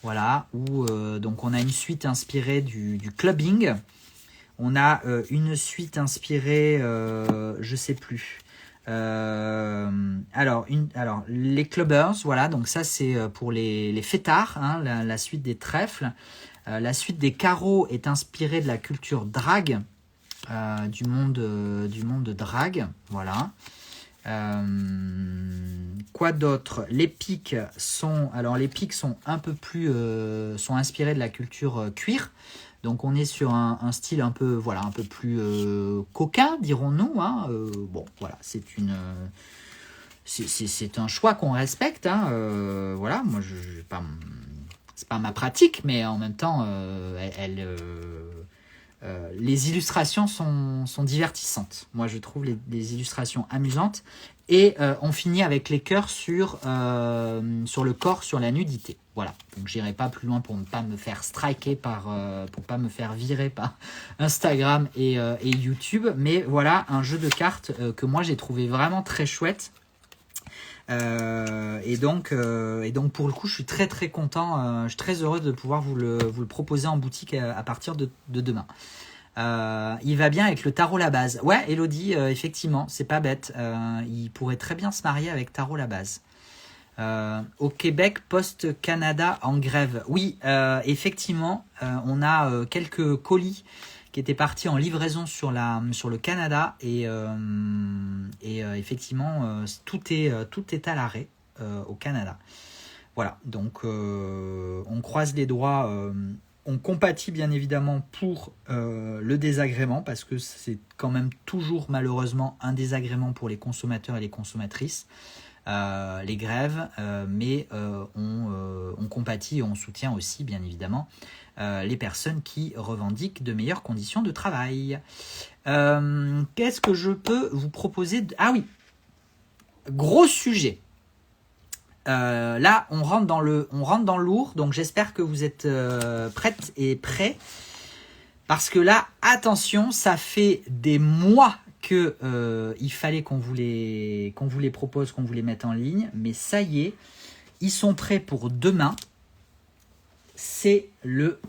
[SPEAKER 1] Voilà, où donc on a une suite inspirée du clubbing. On a une suite inspirée, je sais plus. Alors les clubbers, voilà, donc ça c'est pour les fêtards, hein, la suite des trèfles. La suite des carreaux est inspirée de la culture drague, du monde drague, voilà. Quoi d'autre? Les pics sont un peu plus sont inspirés de la culture cuir. Donc on est sur un style un peu plus coquin, dirons-nous, hein. Bon, voilà, c'est un choix qu'on respecte, hein. Voilà, moi c'est pas ma pratique, mais en même temps, les illustrations sont divertissantes. Moi, je trouve les illustrations amusantes. Et on finit avec les cœurs sur le corps, sur la nudité. Voilà. Donc, j'irai pas plus loin pour ne pas me faire striker pour pas me faire virer par Instagram et YouTube. Mais voilà, un jeu de cartes que moi, j'ai trouvé vraiment très chouette. Et donc pour le coup je suis très très content, je suis très heureux de pouvoir vous le proposer en boutique à partir de demain. Il va bien avec le tarot la base. Ouais, Elodie, effectivement, c'est pas bête. Il pourrait très bien se marier avec tarot la base. Au Québec, Post Canada en grève. Oui, effectivement, on a quelques colis qui étaient partis en livraison sur le Canada et effectivement tout est à l'arrêt au Canada. Voilà, donc on croise les doigts, on compatit bien évidemment pour le désagrément parce que c'est quand même toujours malheureusement un désagrément pour les consommateurs et les consommatrices. Les grèves, mais on compatit et on soutient aussi bien évidemment les personnes qui revendiquent de meilleures conditions de travail. Qu'est-ce que je peux vous proposer Ah oui, gros sujet. Là, on rentre dans le lourd, donc j'espère que vous êtes prêtes et prêts. Parce que là, attention, ça fait des mois que il fallait qu'on vous les propose, qu'on vous les mette en ligne. Mais ça y est, ils sont prêts pour demain. C'est le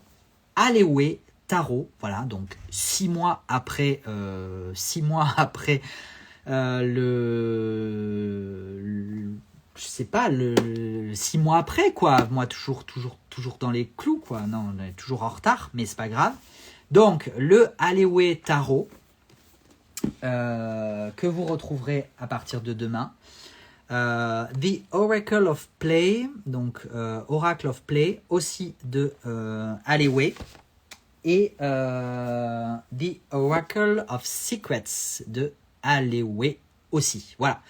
[SPEAKER 1] Alewe Tarot. Voilà, donc 6 mois après, je sais pas, le 6 mois après, quoi. Moi, toujours dans les clous, quoi. Non, on est toujours en retard, mais c'est pas grave. Donc, le Alewe Tarot, que vous retrouverez à partir de demain. The Oracle of Play, donc Oracle of Play, aussi de Alewe. Et The Oracle of Secrets de Alewe aussi. Voilà.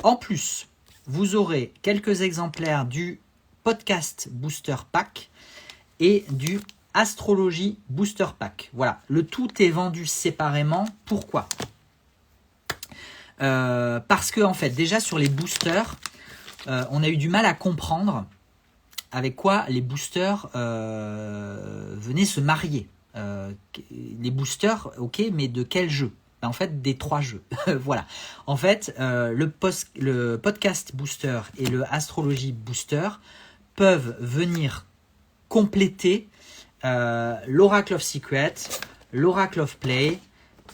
[SPEAKER 1] En plus, vous aurez quelques exemplaires du podcast Booster Pack et du Astrologie Booster Pack. Voilà. Le tout est vendu séparément. Pourquoi ? Parce que en fait, déjà sur les boosters, on a eu du mal à comprendre avec quoi les boosters venaient se marier. Les boosters, ok, mais de quel jeu ? En fait, des 3 jeux. Voilà. En fait, le podcast booster et le astrologie booster peuvent venir compléter l'Oracle of Secret, l'Oracle of Play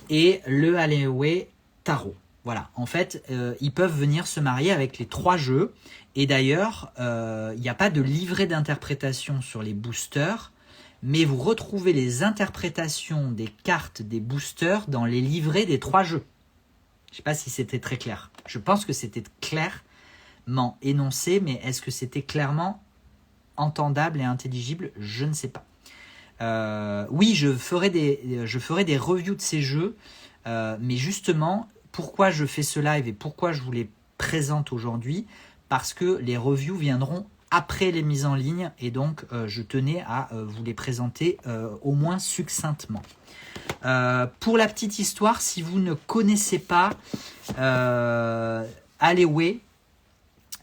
[SPEAKER 1] et le Alewe Tarot. Voilà. En fait, ils peuvent venir se marier avec les 3 jeux. Et d'ailleurs, il n'y a pas de livret d'interprétation sur les boosters, mais vous retrouvez les interprétations des cartes des boosters dans les livrets des 3 jeux. Je ne sais pas si c'était très clair. Je pense que c'était clairement énoncé, mais est-ce que c'était clairement entendable et intelligible ? Je ne sais pas. Oui, je ferai des reviews de ces jeux, mais justement, pourquoi je fais ce live et pourquoi je vous les présente aujourd'hui ? Parce que les reviews viendront après les mises en ligne et donc je tenais à vous les présenter au moins succinctement. Pour la petite histoire, si vous ne connaissez pas Alewe,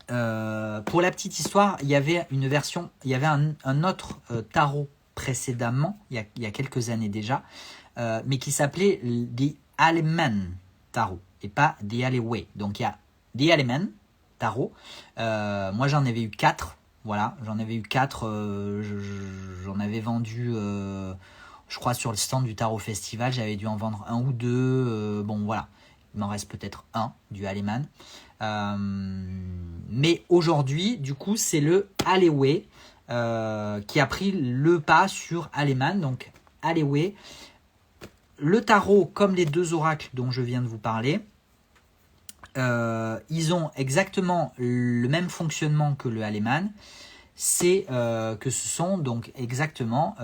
[SPEAKER 1] pour la petite histoire, il y avait une version, il y avait un autre tarot précédemment, il y a quelques années déjà, mais qui s'appelait The Aleman Tarot et pas The Alewe. Donc il y a The Aleman Tarot. Moi j'en avais eu 4. Voilà, j'en avais eu 4. J'en avais vendu, je crois, sur le stand du Tarot Festival. J'avais dû en vendre 1 ou 2. Bon, voilà. Il m'en reste peut-être 1 du Aleman. Mais aujourd'hui, du coup, c'est le Alewe qui a pris le pas sur Aleman. Donc, Alewe. Le tarot, comme les 2 oracles dont je viens de vous parler, ils ont exactement le même fonctionnement que le Aleman. C'est que ce sont donc exactement,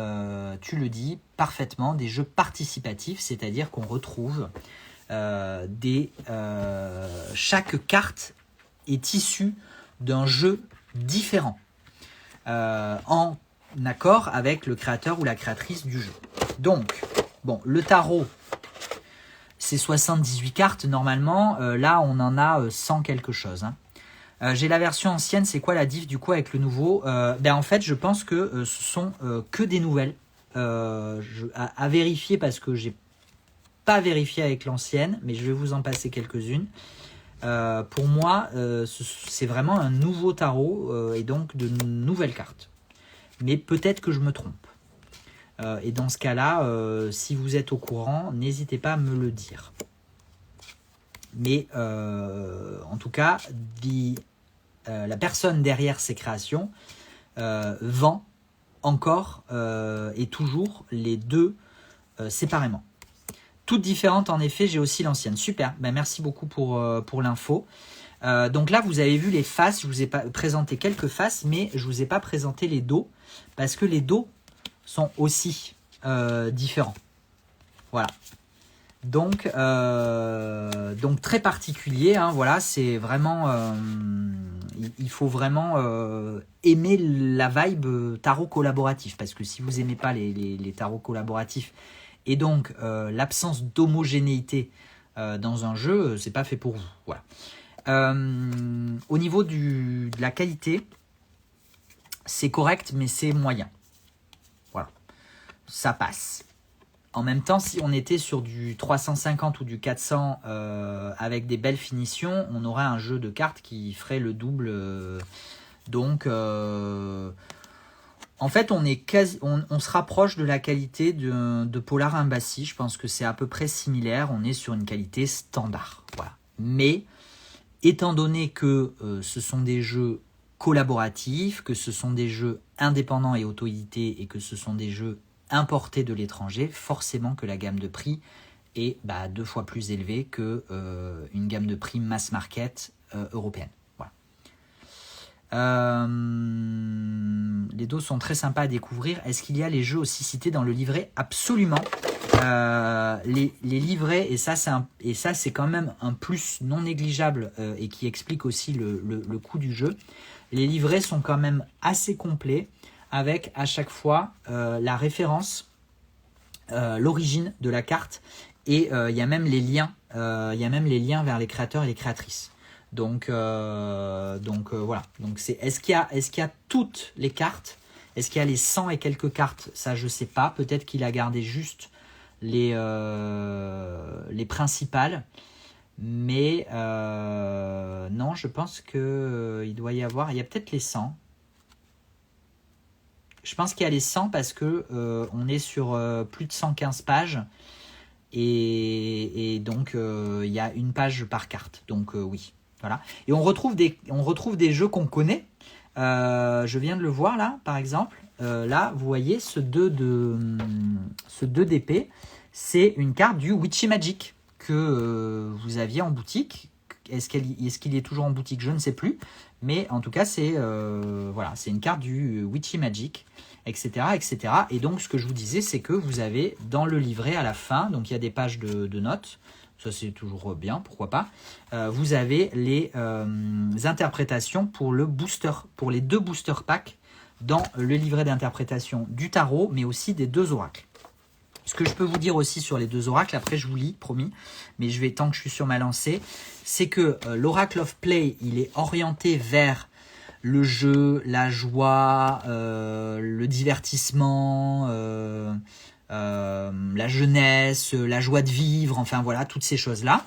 [SPEAKER 1] tu le dis parfaitement, des jeux participatifs, c'est-à-dire qu'on retrouve chaque carte est issue d'un jeu différent, en accord avec le créateur ou la créatrice du jeu. Donc, bon, le tarot, c'est 78 cartes normalement. Là, on en a 100 quelque chose. Hein. J'ai la version ancienne. C'est quoi la diff du coup avec le nouveau ? En fait, je pense que ce sont que des nouvelles. À vérifier parce que j'ai pas vérifié avec l'ancienne, mais je vais vous en passer quelques-unes. Pour moi, c'est vraiment un nouveau tarot et donc de nouvelles cartes. Mais peut-être que je me trompe. Et dans ce cas-là, si vous êtes au courant, n'hésitez pas à me le dire. Mais en tout cas, la personne derrière ces créations vend encore et toujours les 2 séparément. Toutes différentes en effet, j'ai aussi l'ancienne. Super, merci beaucoup pour l'info. Donc là, vous avez vu les faces, je vous ai présenté quelques faces, mais je ne vous ai pas présenté les dos, parce que les dos sont aussi différents. Voilà. Donc très particulier. Hein, voilà, c'est vraiment. Il faut vraiment aimer la vibe tarot collaboratif, parce que si vous n'aimez pas les tarots collaboratifs et donc l'absence d'homogénéité dans un jeu, c'est pas fait pour vous. Voilà. Au niveau de la qualité, c'est correct, mais c'est moyen. Voilà. ça passe. En même temps, si on était sur du 350 ou du 400 avec des belles finitions, on aurait un jeu de cartes qui ferait le double. Donc, en fait, on se rapproche de la qualité de Polar Embassy. Je pense que c'est à peu près similaire. On est sur une qualité standard. Voilà. Mais, étant donné que ce sont des jeux collaboratifs, que ce sont des jeux indépendants et auto-édités et que ce sont des jeux importés de l'étranger, forcément que la gamme de prix est 2 fois plus élevée que une gamme de prix mass market européenne. Voilà. Les dos sont très sympas à découvrir. Est-ce qu'il y a les jeux aussi cités dans le livret? Absolument. Les livrets, et ça c'est quand même un plus non négligeable et qui explique aussi le coût du jeu. Les livrets sont quand même assez complets, avec à chaque fois la référence, l'origine de la carte, et il y a même les liens, vers les créateurs et les créatrices. Donc voilà. Donc est-ce qu'il y a toutes les cartes? Est-ce qu'il y a les 100 et quelques cartes? Ça je sais pas. Peut-être qu'il a gardé juste les principales. Mais non, je pense qu'il doit y avoir. Il y a peut-être les 100. Je pense qu'il y a les 100 parce que on est sur plus de 115 pages. Et donc il y a une page par carte. Donc oui. Voilà. Et on retrouve des jeux qu'on connaît. Je viens de le voir là, par exemple. Là, vous voyez ce 2 d'épée. C'est une carte du Witchy Magic que vous aviez en boutique. Est-ce qu'il est toujours en boutique? Je ne sais plus. Mais en tout cas, c'est une carte du Witchy Magic, etc., etc. Et donc, ce que je vous disais, c'est que vous avez dans le livret à la fin, donc il y a des pages de notes. Ça, c'est toujours bien, pourquoi pas. Vous avez les interprétations pour le booster, pour les 2 booster packs dans le livret d'interprétation du tarot, mais aussi des 2 oracles. Ce que je peux vous dire aussi sur les 2 oracles, après je vous lis, promis, mais je vais, tant que je suis sur ma lancée, c'est que l'Oracle of Play, il est orienté vers le jeu, la joie, le divertissement, la jeunesse, la joie de vivre, enfin voilà, toutes ces choses-là.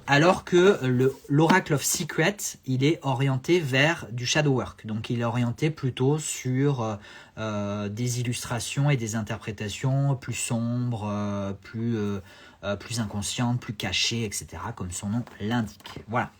[SPEAKER 1] Alors que l'Oracle of Secret, il est orienté vers du shadow work. Donc il est orienté plutôt sur des illustrations et des interprétations plus sombres, plus inconscientes, plus cachées, etc. comme son nom l'indique. Voilà.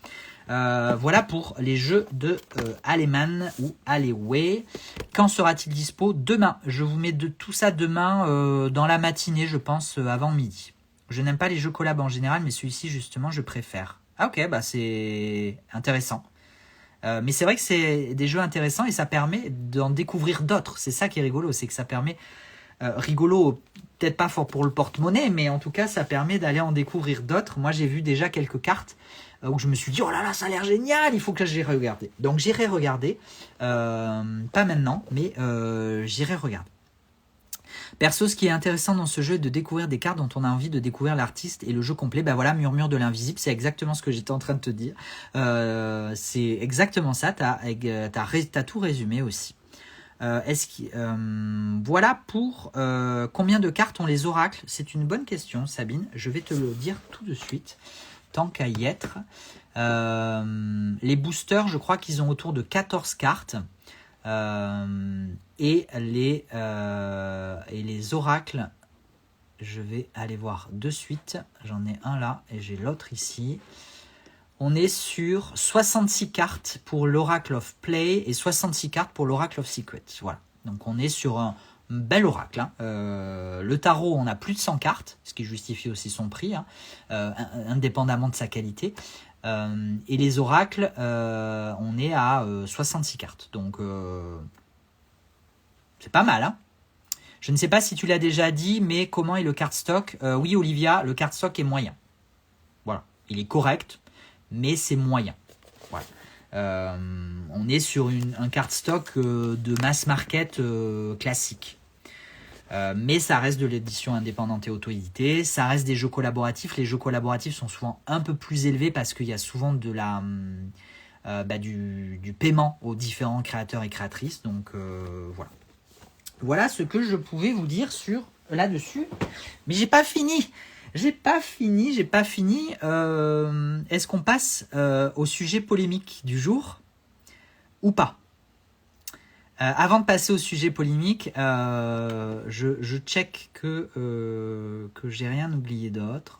[SPEAKER 1] Voilà pour les jeux de Aleman ou Aleway. Quand sera-t-il dispo? Demain. Je vous mets tout ça demain dans la matinée, je pense, avant midi. Je n'aime pas les jeux collab en général, mais celui-ci, justement, je préfère. Ah ok, c'est intéressant. Mais c'est vrai que c'est des jeux intéressants et ça permet d'en découvrir d'autres. C'est ça qui est rigolo, c'est que ça permet... rigolo, peut-être pas fort pour le porte-monnaie, mais en tout cas, ça permet d'aller en découvrir d'autres. Moi, j'ai vu déjà quelques cartes où je me suis dit, oh là là, ça a l'air génial, il faut que j'aille regarder. Donc j'irai regarder, pas maintenant, mais j'irai regarder. Perso, ce qui est intéressant dans ce jeu est de découvrir des cartes dont on a envie de découvrir l'artiste et le jeu complet. Voilà, Murmure de l'invisible, c'est exactement ce que j'étais en train de te dire. C'est exactement ça, t'as tout résumé aussi. Voilà pour combien de cartes ont les oracles? C'est une bonne question, Sabine. Je vais te le dire tout de suite, tant qu'à y être. Les boosters, je crois qu'ils ont autour de 14 cartes. Et les oracles, je vais aller voir de suite. J'en ai un là et j'ai l'autre ici. On est sur 66 cartes pour l'Oracle of Play et 66 cartes pour l'Oracle of Secret. Voilà. Donc on est sur un bel oracle. Hein. Le tarot, on a plus de 100 cartes, ce qui justifie aussi son prix, hein, indépendamment de sa qualité. Et les oracles, on est à 66 cartes. Donc c'est pas mal. Hein. Je ne sais pas si tu l'as déjà dit, mais comment est le cardstock? Oui, Olivia, le cardstock est moyen. Voilà. Il est correct, mais c'est moyen. Voilà. On est sur un cardstock de mass market classique. Mais ça reste de l'édition indépendante et auto-éditée. Ça reste des jeux collaboratifs. Les jeux collaboratifs sont souvent un peu plus élevés parce qu'il y a souvent de du paiement aux différents créateurs et créatrices. Donc voilà. Voilà ce que je pouvais vous dire sur là-dessus. Mais j'ai pas fini. Est-ce qu'on passe au sujet polémique du jour ou pas? Avant de passer au sujet polémique, je check que j'ai rien oublié d'autre.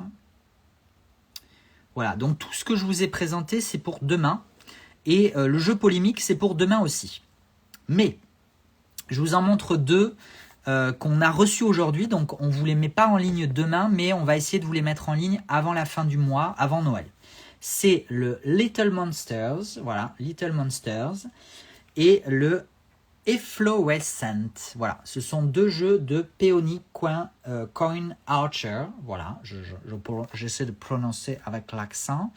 [SPEAKER 1] Voilà, donc tout ce que je vous ai présenté, c'est pour demain. Et le jeu polémique, c'est pour demain aussi. Mais je vous en montre deux qu'on a reçus aujourd'hui. Donc on ne vous les met pas en ligne demain, mais on va essayer de vous les mettre en ligne avant la fin du mois, avant Noël. C'est le Little Monsters, voilà, Little Monsters, et le Efflorescent. Voilà, ce sont deux jeux de Peony Coin Archer. Voilà, j'essaie de prononcer avec l'accent.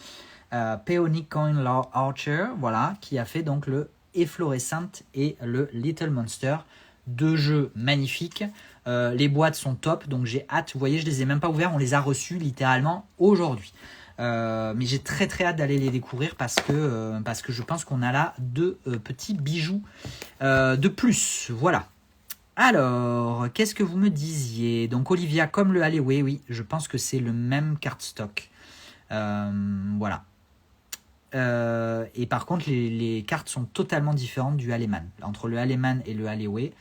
[SPEAKER 1] Peony Coin Archer, voilà, qui a fait donc le Efflorescent et le Little Monster. Deux jeux magnifiques. Les boîtes sont top, donc j'ai hâte. Vous voyez, je les ai même pas ouverts, on les a reçus littéralement aujourd'hui. Mais j'ai très très hâte d'aller les découvrir parce que je pense qu'on a là deux petits bijoux de plus. Voilà. Alors, qu'est-ce que vous me disiez? Donc Olivia, comme le Alleyway, oui, je pense que c'est le même cardstock. Voilà. Et par contre, les cartes sont totalement différentes du Alleman. Entre le Alleman et le Alleyway,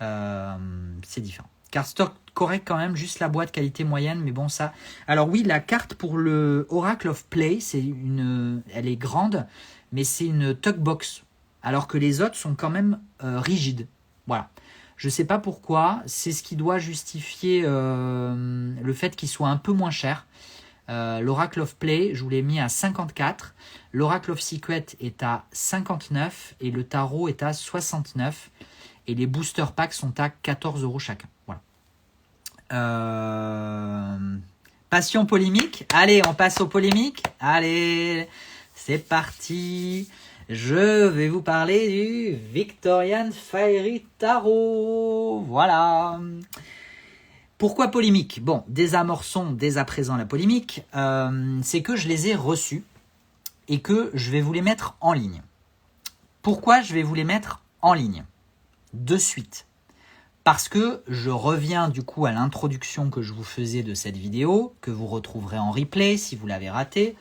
[SPEAKER 1] c'est différent. Cardstock correct quand même, juste la boîte qualité moyenne, mais bon ça. Alors oui, la carte pour le Oracle of Play, elle est grande, mais c'est une tuck box, alors que les autres sont quand même rigides. Voilà. Je sais pas pourquoi, c'est ce qui doit justifier le fait qu'il soit un peu moins cher. L'Oracle of Play, je vous l'ai mis à 54. L'Oracle of Secret est à 59 et le Tarot est à 69. Et les booster packs sont à 14 € chacun. Voilà. Passion polémique. Allez, on passe aux polémiques. Allez, c'est parti. Je vais vous parler du Victorian Fairy Tarot. Voilà. Pourquoi polémique? Bon, désamorçons dès à présent la polémique. C'est que je les ai reçus et que je vais vous les mettre en ligne. Pourquoi je vais vous les mettre en ligne de suite? Parce que je reviens du coup à l'introduction que je vous faisais de cette vidéo, que vous retrouverez en replay si vous l'avez raté.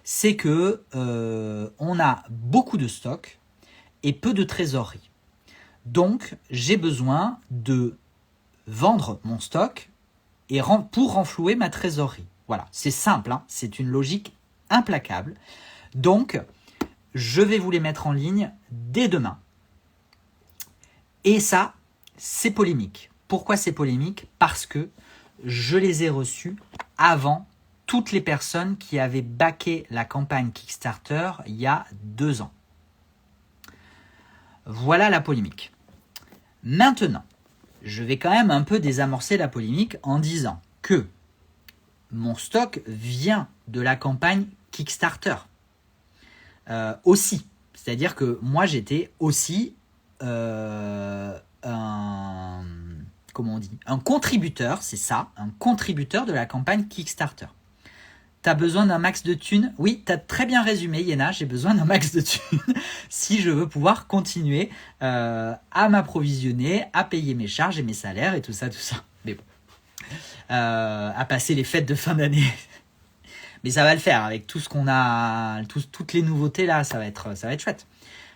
[SPEAKER 1] C'est que on a beaucoup de stock et peu de trésorerie. Donc, j'ai besoin de vendre mon stock et pour renflouer ma trésorerie. Voilà, c'est simple, hein, c'est une logique implacable. Donc, je vais vous les mettre en ligne dès demain. Et ça, c'est polémique. Pourquoi c'est polémique? Parce que je les ai reçus avant toutes les personnes qui avaient backé la campagne Kickstarter il y a 2 ans. Voilà la polémique. Maintenant, je vais quand même un peu désamorcer la polémique en disant que mon stock vient de la campagne Kickstarter. Aussi. C'est-à-dire que moi, j'étais aussi un contributeur, c'est ça, un contributeur de la campagne Kickstarter. T'as besoin d'un max de thunes? Oui, t'as très bien résumé, Yéna, j'ai besoin d'un max de thunes si je veux pouvoir continuer à m'approvisionner, à payer mes charges et mes salaires et tout ça. Mais bon, à passer les fêtes de fin d'année. Mais ça va le faire avec tout ce qu'on a, toutes les nouveautés là, ça va être chouette.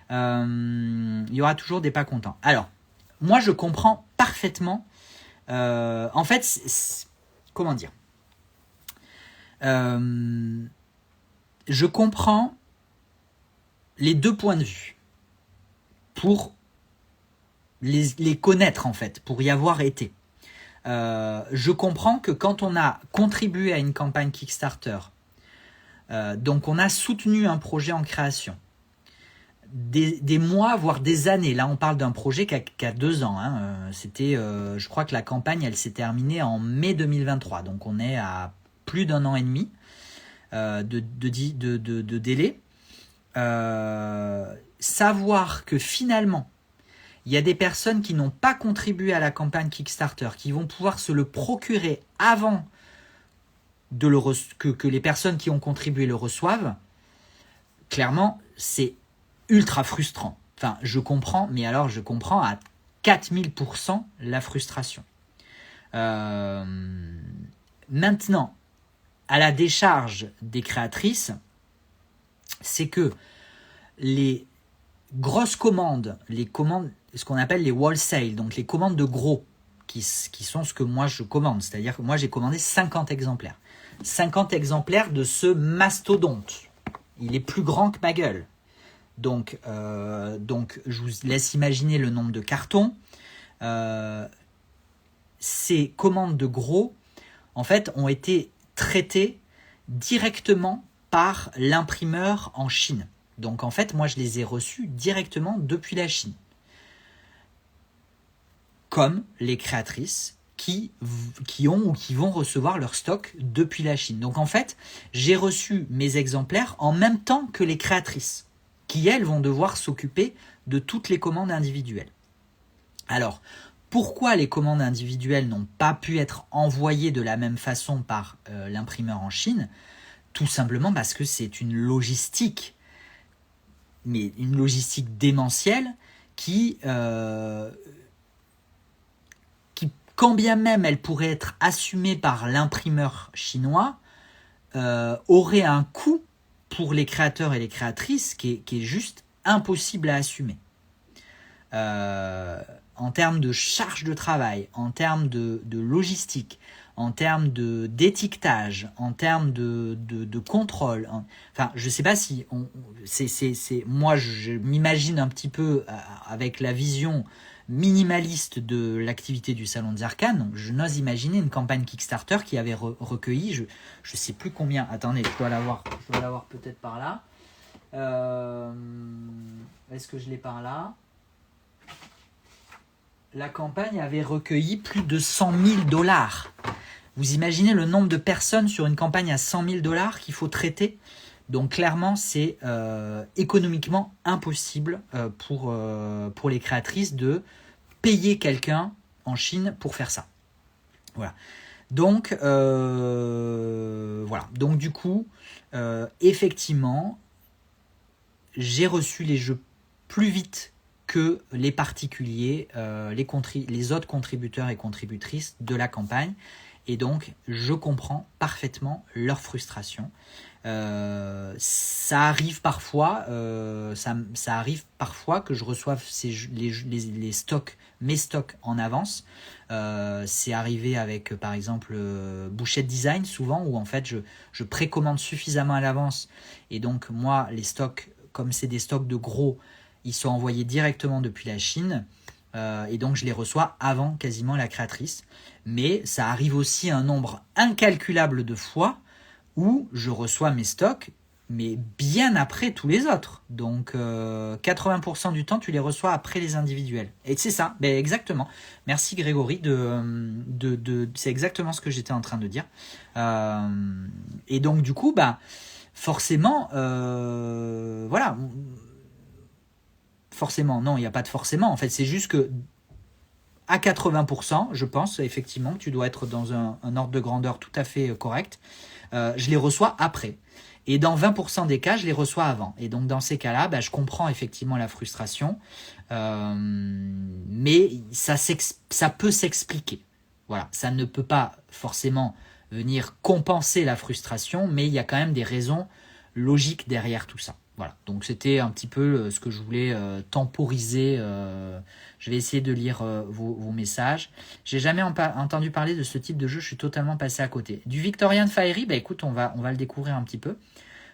[SPEAKER 1] Il y aura toujours des pas contents. Alors, moi je comprends parfaitement. En fait, comment dire? Je comprends les deux points de vue pour les connaître en fait, pour y avoir été. Je comprends que quand on a contribué à une campagne Kickstarter, donc on a soutenu un projet en création, des mois, voire des années. Là, on parle d'un projet qui a 2 ans. Hein. C'était, je crois que la campagne, elle s'est terminée en mai 2023. Donc, on est à plus d'1 an et demi de délai. Savoir que finalement, il y a des personnes qui n'ont pas contribué à la campagne Kickstarter, qui vont pouvoir se le procurer avant que les personnes qui ont contribué le reçoivent. Clairement, c'est ultra frustrant. Enfin, je comprends, mais alors je comprends à 4000% la frustration. Maintenant, à la décharge des créatrices, c'est que les grosses commandes, ce qu'on appelle les wholesale, donc les commandes de gros, qui sont ce que moi je commande, c'est-à-dire que moi j'ai commandé 50 exemplaires. 50 exemplaires de ce mastodonte. Il est plus grand que ma gueule. Donc je vous laisse imaginer le nombre de cartons. Ces commandes de gros, en fait, ont été traitées directement par l'imprimeur en Chine. Donc en fait, moi je les ai reçus directement depuis la Chine. Comme les créatrices qui ont ou qui vont recevoir leur stock depuis la Chine. Donc en fait, j'ai reçu mes exemplaires en même temps que les créatrices, qui elles vont devoir s'occuper de toutes les commandes individuelles. Alors, pourquoi les commandes individuelles n'ont pas pu être envoyées de la même façon par l'imprimeur en Chine? Tout simplement parce que c'est une logistique, mais une logistique démentielle qui quand bien même elle pourrait être assumée par l'imprimeur chinois, aurait un coût pour les créateurs et les créatrices qui est juste impossible à assumer. En termes de charge de travail, en termes de logistique, en termes d'étiquetage, en termes de contrôle. Enfin, je ne sais pas si... moi, je m'imagine un petit peu avec la vision minimaliste de l'activité du Salon des Arcanes. Donc, je n'ose imaginer une campagne Kickstarter qui avait recueilli, je ne sais plus combien... Attendez, je dois l'avoir peut-être par là. Est-ce que je l'ai par là? La campagne avait recueilli plus de 100 000 $. Vous imaginez le nombre de personnes sur une campagne à 100 000 $ qu'il faut traiter? Donc clairement, c'est économiquement impossible pour les créatrices de payer quelqu'un en Chine pour faire ça. Voilà. Donc, voilà. Donc du coup, effectivement, j'ai reçu les jeux plus vite que les particuliers, les autres contributeurs et contributrices de la campagne. Et donc, je comprends parfaitement leur frustration. Ça arrive parfois que je reçoive les stocks, mes stocks en avance. C'est arrivé avec, par exemple, Bouchette Design, souvent, où en fait, je précommande suffisamment à l'avance. Et donc, moi, les stocks, comme c'est des stocks de gros, ils sont envoyés directement depuis la Chine. Et donc, je les reçois avant quasiment la créatrice. Mais ça arrive aussi un nombre incalculable de fois où je reçois mes stocks, mais bien après tous les autres. Donc, 80% du temps, tu les reçois après les individuels. Et c'est ça, ben exactement. Merci Grégory, c'est exactement ce que j'étais en train de dire. Et donc, du coup, bah, forcément, voilà. Forcément, non, il n'y a pas de forcément. En fait, c'est juste que à 80%, je pense effectivement que tu dois être dans un ordre de grandeur tout à fait correct. Je les reçois après. Et dans 20% des cas, je les reçois avant. Et donc, dans ces cas-là, bah, je comprends effectivement la frustration. Mais ça peut s'expliquer. Voilà, ça ne peut pas forcément venir compenser la frustration, mais il y a quand même des raisons logiques derrière tout ça. Voilà, donc c'était un petit peu ce que je voulais temporiser. Je vais essayer de lire vos messages. J'ai jamais entendu parler de ce type de jeu, je suis totalement passé à côté. Du Victorian Fiery, bah écoute, on va le découvrir un petit peu.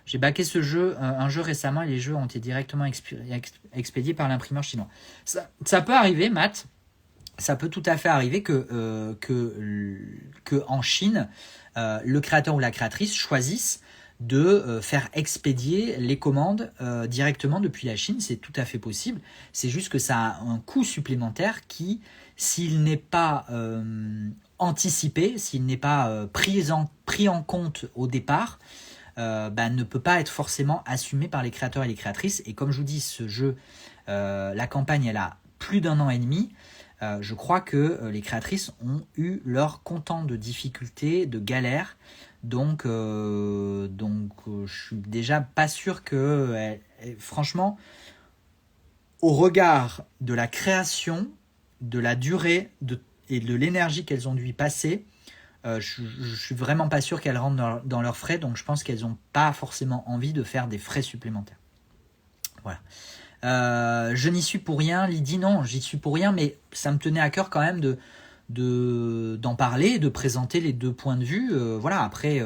[SPEAKER 1] J'ai backé ce jeu, un jeu récemment, et les jeux ont été directement expédiés par l'imprimeur chinois. Ça peut arriver, Matt. Ça peut tout à fait arriver que en Chine, le créateur ou la créatrice choisissent de faire expédier les commandes directement depuis la Chine. C'est tout à fait possible. C'est juste que ça a un coût supplémentaire qui, s'il n'est pas anticipé, s'il n'est pas pris en compte au départ, ne peut pas être forcément assumé par les créateurs et les créatrices. Et comme je vous dis, ce jeu, la campagne, elle a plus d'1 an et demi. Je crois que les créatrices ont eu leur comptant de difficultés, de galères. Donc, je suis déjà pas sûr que, franchement, au regard de la création de la durée et de l'énergie qu'elles ont dû y passer, je suis vraiment pas sûr qu'elles rentrent dans leurs frais, donc je pense qu'elles n'ont pas forcément envie de faire des frais supplémentaires. Voilà. Je n'y suis pour rien, Lydie, non, j'y suis pour rien, mais ça me tenait à cœur quand même d'en parler, de présenter les deux points de vue. Voilà, après,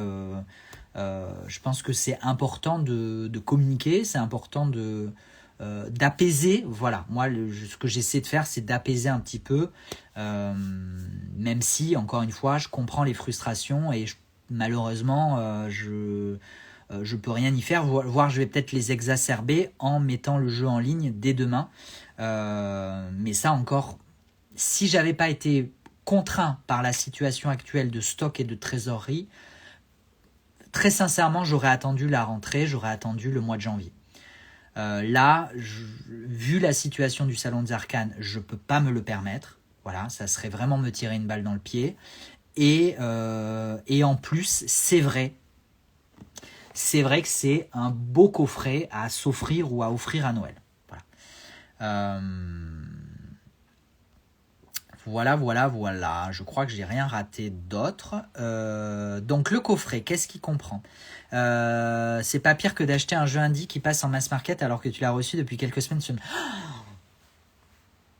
[SPEAKER 1] je pense que c'est important de communiquer, c'est important d'apaiser. Voilà, moi, ce que j'essaie de faire, c'est d'apaiser un petit peu, même si, encore une fois, je comprends les frustrations et malheureusement, je peux rien y faire, voire je vais peut-être les exacerber en mettant le jeu en ligne dès demain. Mais ça encore, si j'avais pas été contraint par la situation actuelle de stock et de trésorerie, très sincèrement, j'aurais attendu la rentrée, j'aurais attendu le mois de janvier. Là, vu la situation du Salon des Arcanes, je peux pas me le permettre. Voilà, ça serait vraiment me tirer une balle dans le pied. Et en plus, c'est vrai que c'est un beau coffret à s'offrir ou à offrir à Noël. Voilà. Je crois que j'ai rien raté d'autre. Donc le coffret, qu'est-ce qu'il comprend ? C'est pas pire que d'acheter un jeu indie qui passe en mass market alors que tu l'as reçu depuis quelques semaines.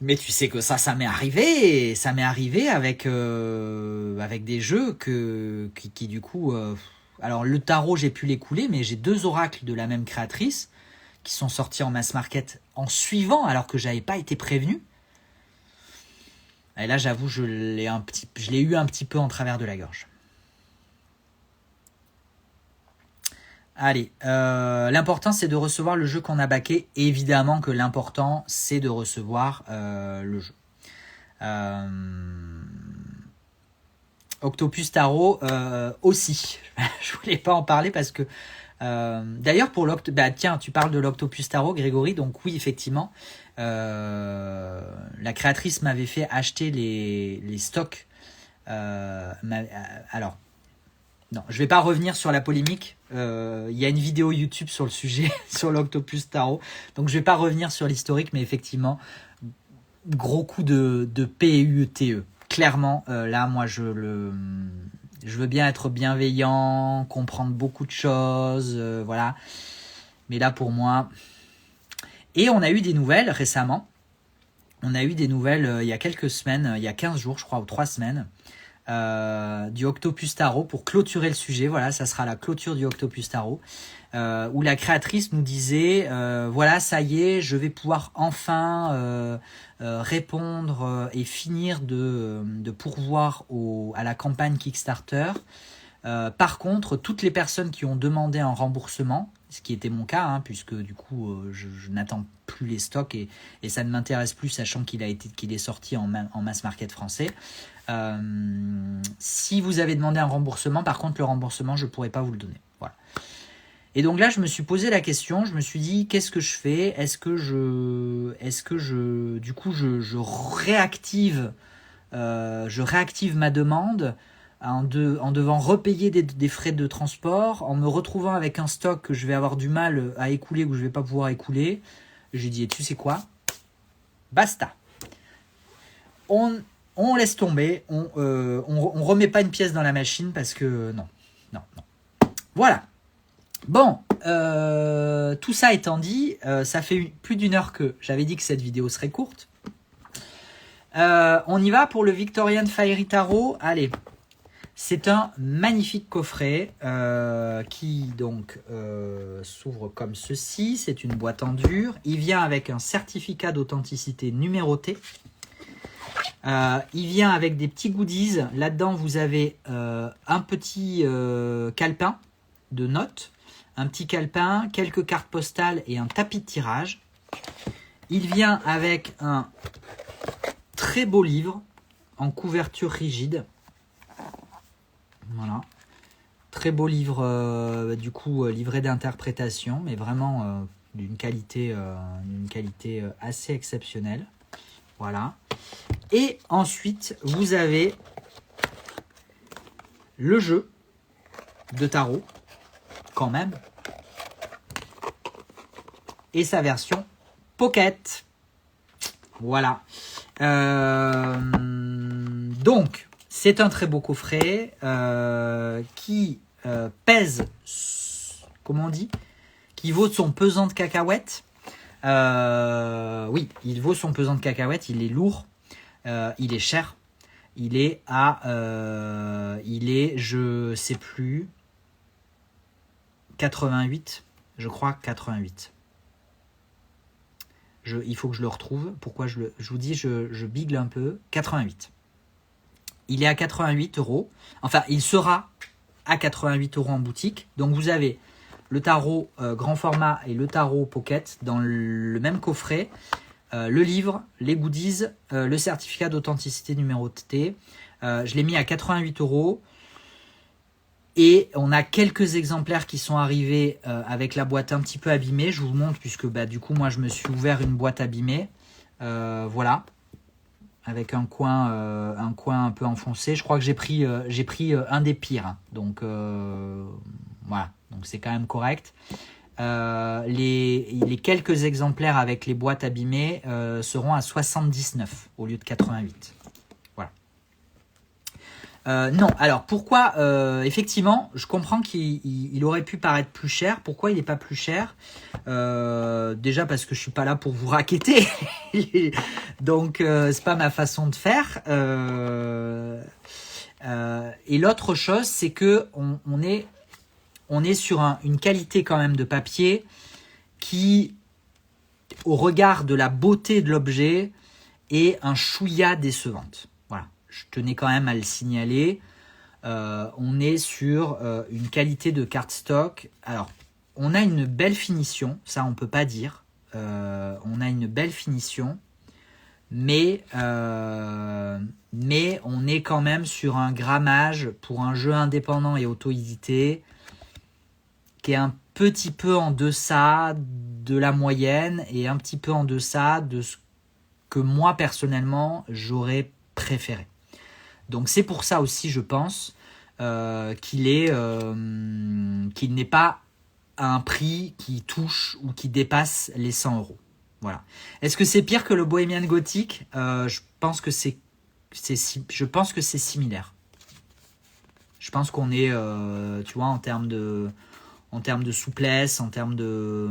[SPEAKER 1] Mais tu sais que ça m'est arrivé. Ça m'est arrivé avec des jeux qui du coup... alors le tarot, j'ai pu l'écouler, mais j'ai 2 oracles de la même créatrice qui sont sortis en mass market en suivant alors que j'avais pas été prévenu. Et là, j'avoue, je l'ai eu un petit peu en travers de la gorge. Allez, l'important c'est de recevoir le jeu qu'on a backé. Évidemment que l'important c'est de recevoir le jeu. Octopus Tarot aussi. Je voulais pas en parler parce que d'ailleurs pour tiens, tu parles de l'Octopus Tarot, Grégory. Donc oui, effectivement, la créatrice m'avait fait acheter les stocks. Alors. Non, je ne vais pas revenir sur la polémique. Il y a une vidéo YouTube sur le sujet, sur l'Octopus Tarot. Donc je ne vais pas revenir sur l'historique, mais effectivement, gros coup de PUTE. Clairement, là, moi, je veux bien être bienveillant, comprendre beaucoup de choses, voilà. Mais là, pour moi... Et on a eu des nouvelles récemment. On a eu des nouvelles il y a quelques semaines, il y a 15 jours, je crois, ou 3 semaines. Du Octopus Tarot pour clôturer le sujet. Voilà, ça sera la clôture du Octopus Tarot, où la créatrice nous disait voilà, ça y est, je vais pouvoir enfin répondre et finir de pourvoir à la campagne Kickstarter. Par contre, toutes les personnes qui ont demandé un remboursement, ce qui était mon cas, hein, puisque du coup je n'attends plus les stocks et ça ne m'intéresse plus, sachant qu'il est sorti en mass market français. Si vous avez demandé un remboursement, par contre le remboursement je ne pourrais pas vous le donner. Voilà. Et donc là je me suis posé la question, je me suis dit qu'est-ce que je fais ? Est-ce que je réactive ma demande en devant repayer des frais de transport, en me retrouvant avec un stock que je vais avoir du mal à écouler ou que je ne vais pas pouvoir écouler. J'ai dit, tu sais quoi ? Basta. On laisse tomber, on remet pas une pièce dans la machine parce que non. Voilà. Bon, tout ça étant dit, ça fait plus d'1 heure que j'avais dit que cette vidéo serait courte. On y va pour le Victorian Fairy Tarot. Allez, c'est un magnifique coffret qui donc s'ouvre comme ceci. C'est une boîte en dur. Il vient avec un certificat d'authenticité numéroté. Il vient avec des petits goodies. Là-dedans, vous avez un petit calepin de notes, un petit calepin, quelques cartes postales et un tapis de tirage. Il vient avec un très beau livre en couverture rigide. Voilà. Très beau livre, livret d'interprétation, mais vraiment d'une qualité assez exceptionnelle. Voilà. Et ensuite, vous avez le jeu de tarot, quand même, et sa version pocket. Voilà. Donc, c'est un très beau coffret qui pèse, comment on dit, qui vaut son pesant de cacahuètes. Oui, il vaut son pesant de cacahuètes, il est lourd, il est cher. Il est je sais plus, 88, je crois 88. Il faut que je le retrouve. Pourquoi je vous dis, je bigle un peu. 88. Il est à 88 €. Enfin, il sera à 88 € en boutique. Donc, vous avez le tarot grand format et le tarot pocket dans le même coffret. Le livre, les goodies, le certificat d'authenticité numéroté. Je l'ai mis à 88 €. Et on a quelques exemplaires qui sont arrivés avec la boîte un petit peu abîmée. Je vous montre puisque du coup, moi, je me suis ouvert une boîte abîmée. Voilà. Avec un coin un peu enfoncé. Je crois que j'ai pris un des pires. Hein. Donc, voilà. Donc, c'est quand même correct. Les quelques exemplaires avec les boîtes abîmées seront à 79 au lieu de 88. Voilà. Non, alors pourquoi effectivement, je comprends qu'il aurait pu paraître plus cher. Pourquoi il n'est pas plus cher? Déjà parce que je suis pas là pour vous racketter. Donc c'est pas ma façon de faire. Et l'autre chose, c'est que on est sur une qualité quand même de papier qui, au regard de la beauté de l'objet, est un chouïa décevante. Voilà, je tenais quand même à le signaler. On est sur une qualité de cardstock. Alors, on a une belle finition, ça on peut pas dire. On a une belle finition, mais on est quand même sur un grammage pour un jeu indépendant et auto-édité qui est un petit peu en deçà de la moyenne et un petit peu en deçà de ce que moi, personnellement, j'aurais préféré. Donc, c'est pour ça aussi, je pense, qu'il n'est pas à un prix qui touche ou qui dépasse les 100 €. Voilà. Est-ce que c'est pire que le Bohemian Gothic? Je pense que c'est similaire. Je pense qu'on est, tu vois, en termes de souplesse, en termes de...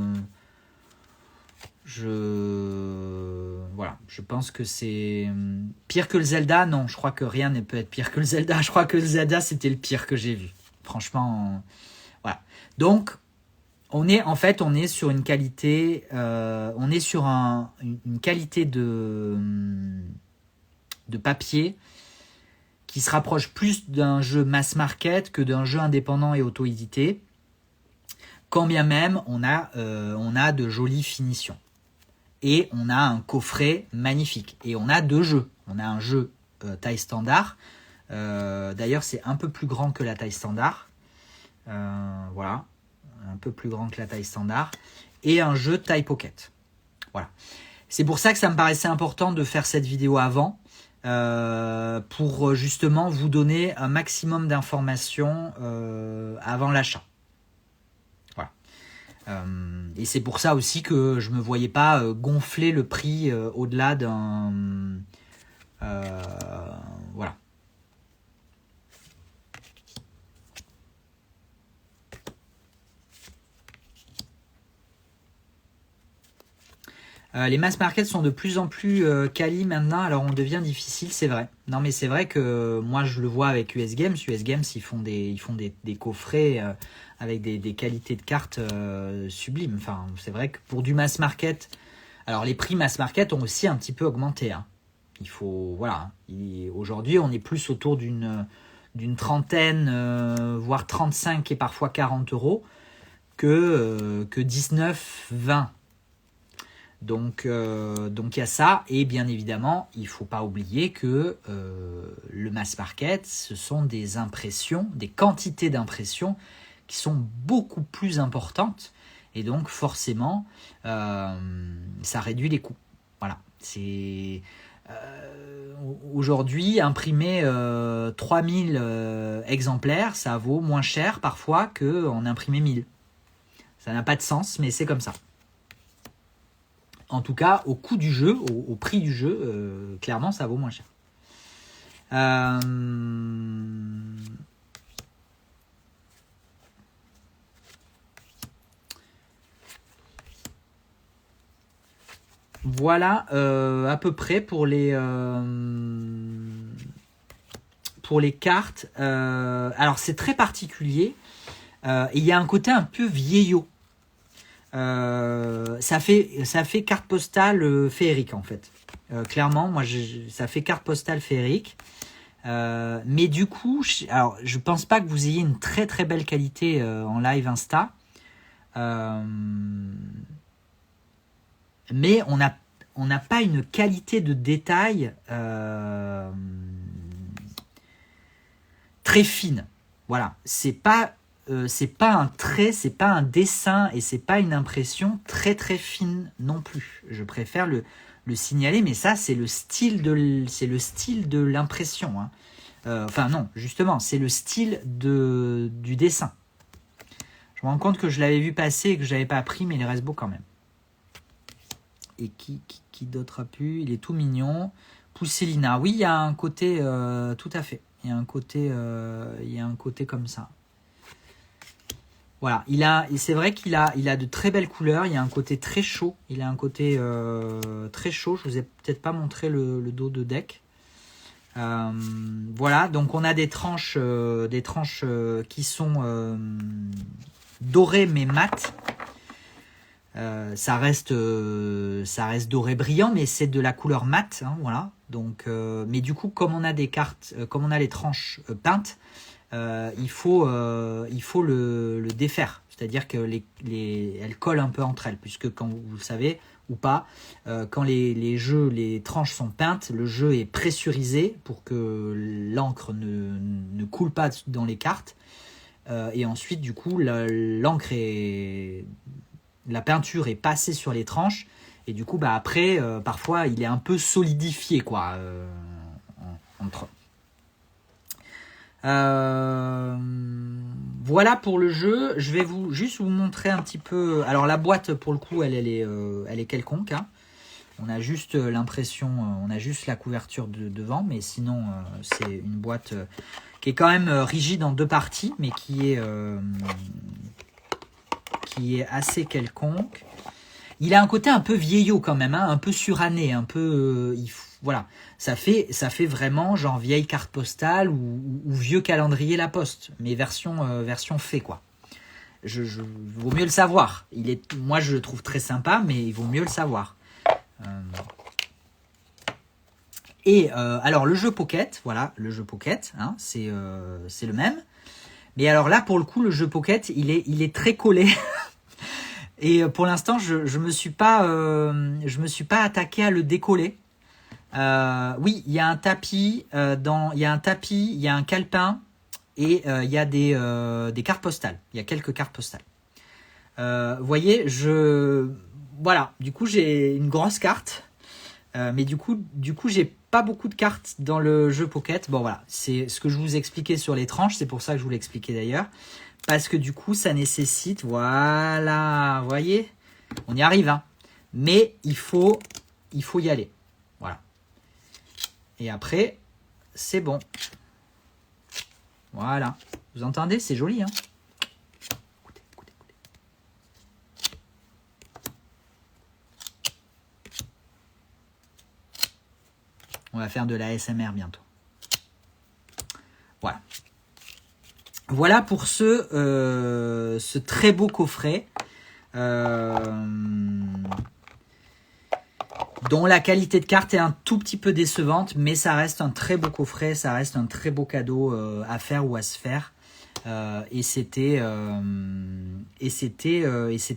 [SPEAKER 1] Voilà, je pense que c'est pire que le Zelda. Non, je crois que rien ne peut être pire que le Zelda. Je crois que le Zelda, c'était le pire que j'ai vu. Franchement, voilà. Donc, on est sur une qualité... on est sur une qualité de papier qui se rapproche plus d'un jeu mass market que d'un jeu indépendant et auto-édité. Quand bien même on a de jolies finitions. Et on a un coffret magnifique. Et on a deux jeux. On a un jeu taille standard. D'ailleurs, c'est un peu plus grand que la taille standard. Voilà. Un peu plus grand que la taille standard. Et un jeu taille pocket. Voilà. C'est pour ça que ça me paraissait important de faire cette vidéo avant. Pour justement vous donner un maximum d'informations avant l'achat. Et c'est pour ça aussi que je me voyais pas gonfler le prix au-delà d'un... voilà. Les mass market sont de plus en plus quali maintenant, alors on devient difficile, c'est vrai. Non mais c'est vrai que moi je le vois avec US Games. US Games ils font des coffrets avec des qualités de cartes sublimes. Enfin, c'est vrai que pour du mass market, alors les prix mass market ont aussi un petit peu augmenté. Hein. Il faut, voilà. Aujourd'hui, on est plus autour d'une trentaine, voire 35 et parfois 40 € que 19, 20. Donc il y a ça, et bien évidemment, il ne faut pas oublier que le mass market, ce sont des impressions, des quantités d'impressions qui sont beaucoup plus importantes, et donc forcément, ça réduit les coûts. Voilà, c'est... aujourd'hui, imprimer 3000 exemplaires, ça vaut moins cher parfois qu'en imprimer 1000. Ça n'a pas de sens, mais c'est comme ça. En tout cas, au coût du jeu, au prix du jeu, clairement, ça vaut moins cher. Voilà à peu près pour les cartes. Alors c'est très particulier. Il y a un côté un peu vieillot. Ça fait carte postale féerique en fait. Clairement, moi ça fait carte postale féerique. Mais du coup, alors je pense pas que vous ayez une très très belle qualité en live Insta. Mais on n'a pas une qualité de détail très fine. Voilà, c'est pas un trait, c'est pas un dessin et c'est pas une impression très très fine non plus. Je préfère le signaler, mais ça c'est le style de l'impression. Hein. Enfin non, justement, c'est le style du dessin. Je me rends compte que je l'avais vu passer et que je n'avais pas pris, mais il reste beau quand même. Et qui d'autre a pu? Il est tout mignon. Pousselina, oui, il y a un côté, tout à fait. Il y a un côté comme ça. Voilà, c'est vrai qu'il a de très belles couleurs. Il y a un côté très chaud. Il a un côté très chaud. Je vous ai peut-être pas montré le dos de deck. Voilà, donc on a des tranches qui sont dorées mais mates. Ça reste doré brillant, mais c'est de la couleur mate, hein, voilà. Donc, mais du coup, comme on a des cartes, comme on a les tranches peintes, il faut le défaire. C'est-à-dire que elles collent un peu entre elles, puisque quand vous le savez ou pas, quand les tranches sont peintes, le jeu est pressurisé pour que l'encre ne coule pas dans les cartes. Et ensuite, du coup, la peinture est passée sur les tranches et du coup après parfois il est un peu solidifié quoi entre voilà pour le jeu. Je vais juste vous montrer un petit peu. Alors la boîte pour le coup elle est quelconque, hein. On a juste l'impression, on a juste la couverture devant, mais sinon c'est une boîte qui est quand même rigide en deux parties, mais qui est assez quelconque. Il a un côté un peu vieillot quand même, hein, un peu suranné, un peu... voilà, ça fait vraiment genre vieille carte postale ou vieux calendrier La Poste, mais version fait quoi. Vaut mieux le savoir. Moi je le trouve très sympa, mais il vaut mieux le savoir. Alors le jeu Pocket, voilà, le jeu Pocket, hein, c'est le même. Mais alors là pour le coup le jeu Pocket il est très collé. Et pour l'instant, je me suis pas attaqué à le décoller. Oui, il y a un tapis, il y a un calepin et il y a des cartes postales. Il y a quelques cartes postales. Vous voyez, voilà. Du coup, j'ai une grosse carte, mais du coup, j'ai pas beaucoup de cartes dans le jeu Pocket. Bon, voilà, c'est ce que je vous expliquais sur les tranches. C'est pour ça que je vous l'expliquais d'ailleurs. Parce que du coup, ça nécessite, voilà, vous voyez, on y arrive, hein. Mais il faut y aller, voilà. Et après, c'est bon. Voilà, vous entendez, c'est joli, hein. Écoutez. On va faire de la ASMR bientôt. Voilà. Voilà pour ce très beau coffret dont la qualité de carte est un tout petit peu décevante, mais ça reste un très beau coffret, ça reste un très beau cadeau à faire ou à se faire. Et c'était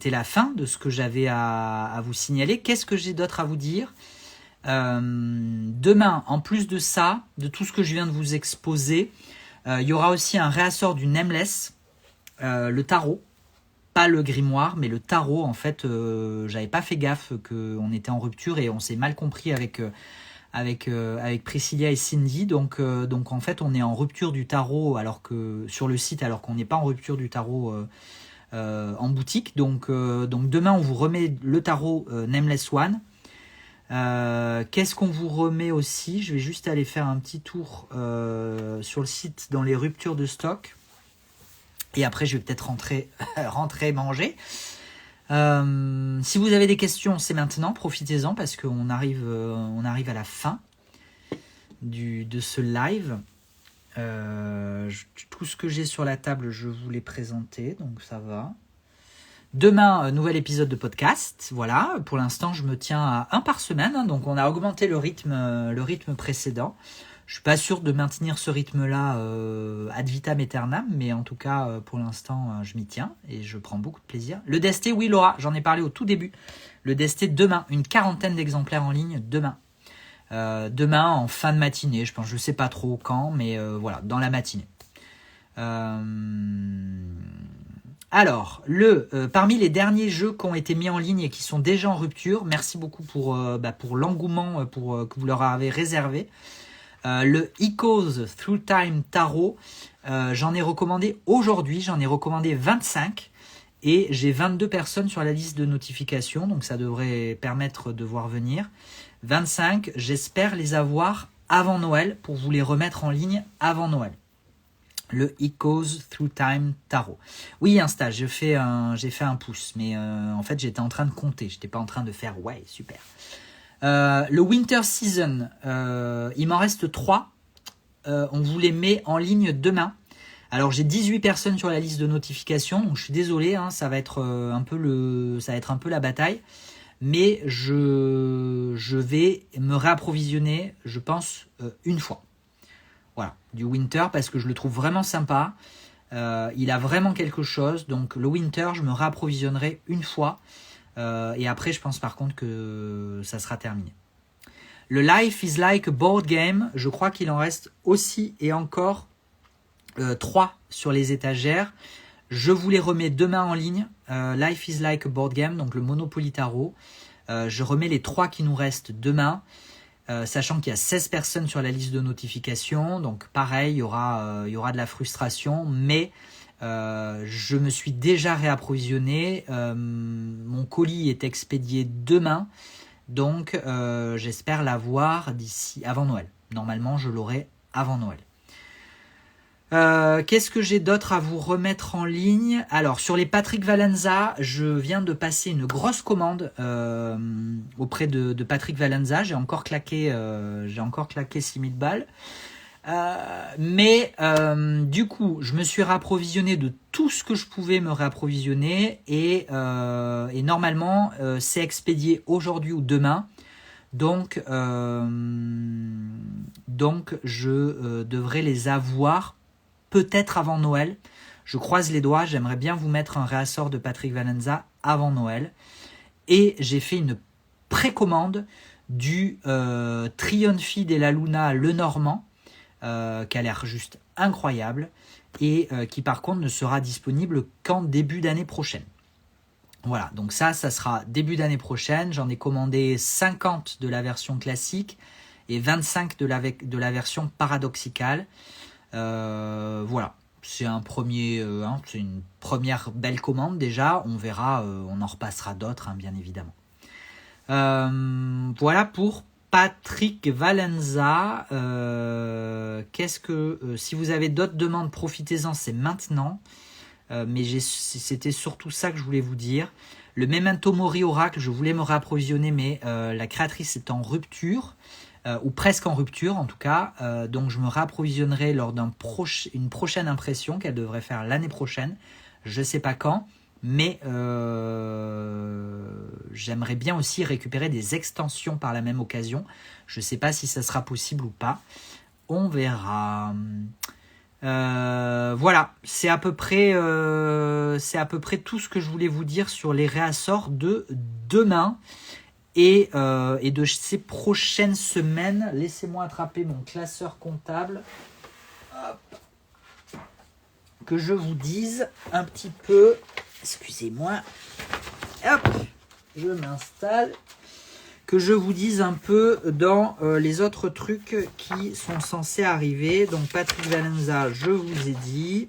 [SPEAKER 1] la fin de ce que j'avais à vous signaler. Qu'est-ce que j'ai d'autre à vous dire ? Demain, en plus de ça, de tout ce que je viens de vous exposer, il y aura aussi un réassort du Nameless, le tarot, pas le grimoire, mais le tarot. En fait, j'avais pas fait gaffe qu'on était en rupture et on s'est mal compris avec Priscilla et Cindy. Donc en fait, on est en rupture du tarot sur le site, alors qu'on n'est pas en rupture du tarot en boutique. Donc demain, on vous remet le tarot Nameless One. Qu'est-ce qu'on vous remet aussi? Je vais juste aller faire un petit tour sur le site dans les ruptures de stock. Et après, je vais peut-être rentrer manger. Si vous avez des questions, c'est maintenant. Profitez-en parce qu'on arrive à la fin de ce live. Tout ce que j'ai sur la table, je vous l'ai présenté, donc ça va. Demain, nouvel épisode de podcast. Voilà, pour l'instant, je me tiens à un par semaine, hein, donc on a augmenté le rythme précédent. Je suis pas sûr de maintenir ce rythme-là ad vitam aeternam, mais en tout cas, pour l'instant, je m'y tiens et je prends beaucoup de plaisir. Le Desté, oui, Laura, j'en ai parlé au tout début. Le Desté, demain, une 40aine d'exemplaires en ligne, demain. Demain, en fin de matinée, je pense, je sais pas trop quand, mais voilà, dans la matinée. Alors, parmi les derniers jeux qui ont été mis en ligne et qui sont déjà en rupture, merci beaucoup pour l'engouement que vous leur avez réservé. Le Echoes Through Time Tarot, j'en ai recommandé aujourd'hui, j'en ai recommandé 25 et j'ai 22 personnes sur la liste de notification, donc ça devrait permettre de voir venir. 25, j'espère les avoir avant Noël pour vous les remettre en ligne avant Noël. Le Echoes Through Time Tarot. Oui, Insta, j'ai fait un pouce, mais en fait j'étais en train de compter, j'étais pas en train de faire ouais, super. Le Winter Season, il m'en reste 3. On vous les met en ligne demain. Alors j'ai 18 personnes sur la liste de notification, donc je suis désolé, hein, ça va être un peu la bataille. Mais je vais me réapprovisionner, je pense, une fois. Voilà, du Winter, parce que je le trouve vraiment sympa. Il a vraiment quelque chose. Donc le Winter, je me réapprovisionnerai une fois. Et après, je pense par contre que ça sera terminé. Le Life is like a board game, je crois qu'il en reste aussi et encore 3 sur les étagères. Je vous les remets demain en ligne. Life is like a board game, donc le Monopoly Tarot. Je remets les 3 qui nous restent demain. Sachant qu'il y a 16 personnes sur la liste de notification, donc pareil, il y aura de la frustration, mais je me suis déjà réapprovisionné, mon colis est expédié demain, donc j'espère l'avoir avant Noël. Normalement, je l'aurai avant Noël. Qu'est-ce que j'ai d'autre à vous remettre en ligne? Alors, sur les Patrick Valenza, je viens de passer une grosse commande auprès de Patrick Valenza. J'ai encore claqué 6000 balles. Mais du coup, je me suis réapprovisionné de tout ce que je pouvais me réapprovisionner. Et normalement, c'est expédié aujourd'hui ou demain. Donc je devrais les avoir peut-être avant Noël. Je croise les doigts, j'aimerais bien vous mettre un réassort de Patrick Valenza avant Noël. Et j'ai fait une précommande du Trionfi della Luna Le Normand, qui a l'air juste incroyable, et qui par contre ne sera disponible qu'en début d'année prochaine. Voilà, donc ça sera début d'année prochaine. J'en ai commandé 50 de la version classique et 25 de la version paradoxicale. Voilà, c'est c'est une première belle commande déjà. On verra, on en repassera d'autres, hein, bien évidemment. Voilà pour Patrick Valenza. Si vous avez d'autres demandes, profitez-en, c'est maintenant. Mais c'était surtout ça que je voulais vous dire. Le Memento Mori Oracle, je voulais me réapprovisionner, mais la créatrice est en rupture. Ou presque en rupture en tout cas, donc je me réapprovisionnerai lors une prochaine impression qu'elle devrait faire l'année prochaine, je sais pas quand, mais j'aimerais bien aussi récupérer des extensions par la même occasion, je sais pas si ça sera possible ou pas, on verra. Voilà, c'est à peu près tout ce que je voulais vous dire sur les réassorts de demain. Et de ces prochaines semaines, laissez-moi attraper mon classeur comptable. Hop. Que je vous dise un petit peu. Excusez-moi. Hop. Je m'installe. que je vous dise un peu dans les autres trucs qui sont censés arriver. Donc Patrick Valenza, je vous ai dit.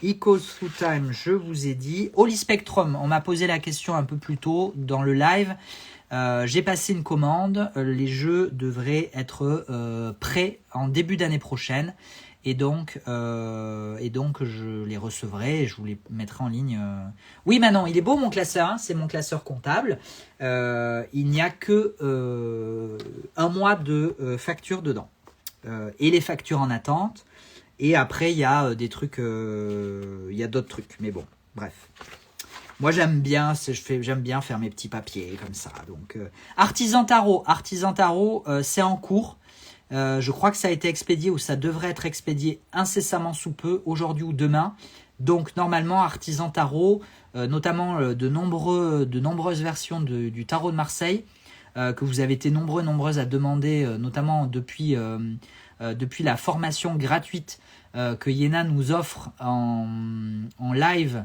[SPEAKER 1] Equals Through Time, je vous ai dit. Holy Spectrum, on m'a posé la question un peu plus tôt dans le live. J'ai passé une commande. Les jeux devraient être prêts en début d'année prochaine. Et donc, je les recevrai et je vous les mettrai en ligne. Oui, Manon, il est beau mon classeur, hein, c'est mon classeur comptable. Il n'y a que un mois de factures dedans. Et les factures en attente. Et après, il y a des trucs, il y a d'autres trucs. Mais bon, bref. Moi, j'aime bien faire mes petits papiers comme ça. Donc, Artisan Tarot, c'est en cours. Je crois que ça a été expédié ou ça devrait être expédié incessamment sous peu, aujourd'hui ou demain. Donc normalement, Artisan Tarot, notamment de nombreuses versions du tarot de Marseille, que vous avez été nombreuses à demander, notamment depuis la formation gratuite que Yéna nous offre en live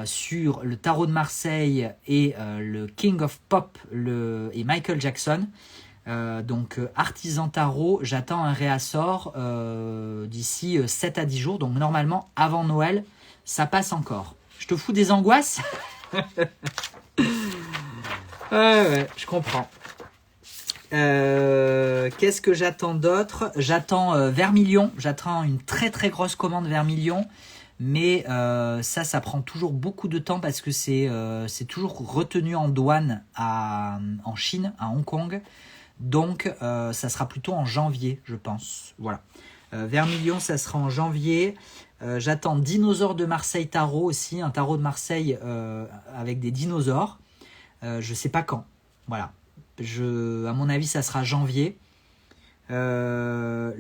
[SPEAKER 1] sur le tarot de Marseille et le King of Pop et Michael Jackson. Donc Artisan Tarot, j'attends un réassort d'ici 7 à 10 jours. Donc normalement, avant Noël, ça passe encore. Je te fous des angoisses. Ouais, je comprends. Qu'est-ce que j'attends d'autre? J'attends Vermilion. J'attends une très très grosse commande Vermilion. Mais ça prend toujours beaucoup de temps parce que c'est toujours retenu en douane en Chine, à Hong Kong. Donc, ça sera plutôt en janvier, je pense. Voilà. Vermilion, ça sera en janvier. J'attends Dinosaure de Marseille Tarot aussi, un tarot de Marseille avec des dinosaures. Je sais pas quand. Voilà. À mon avis, ça sera janvier. Le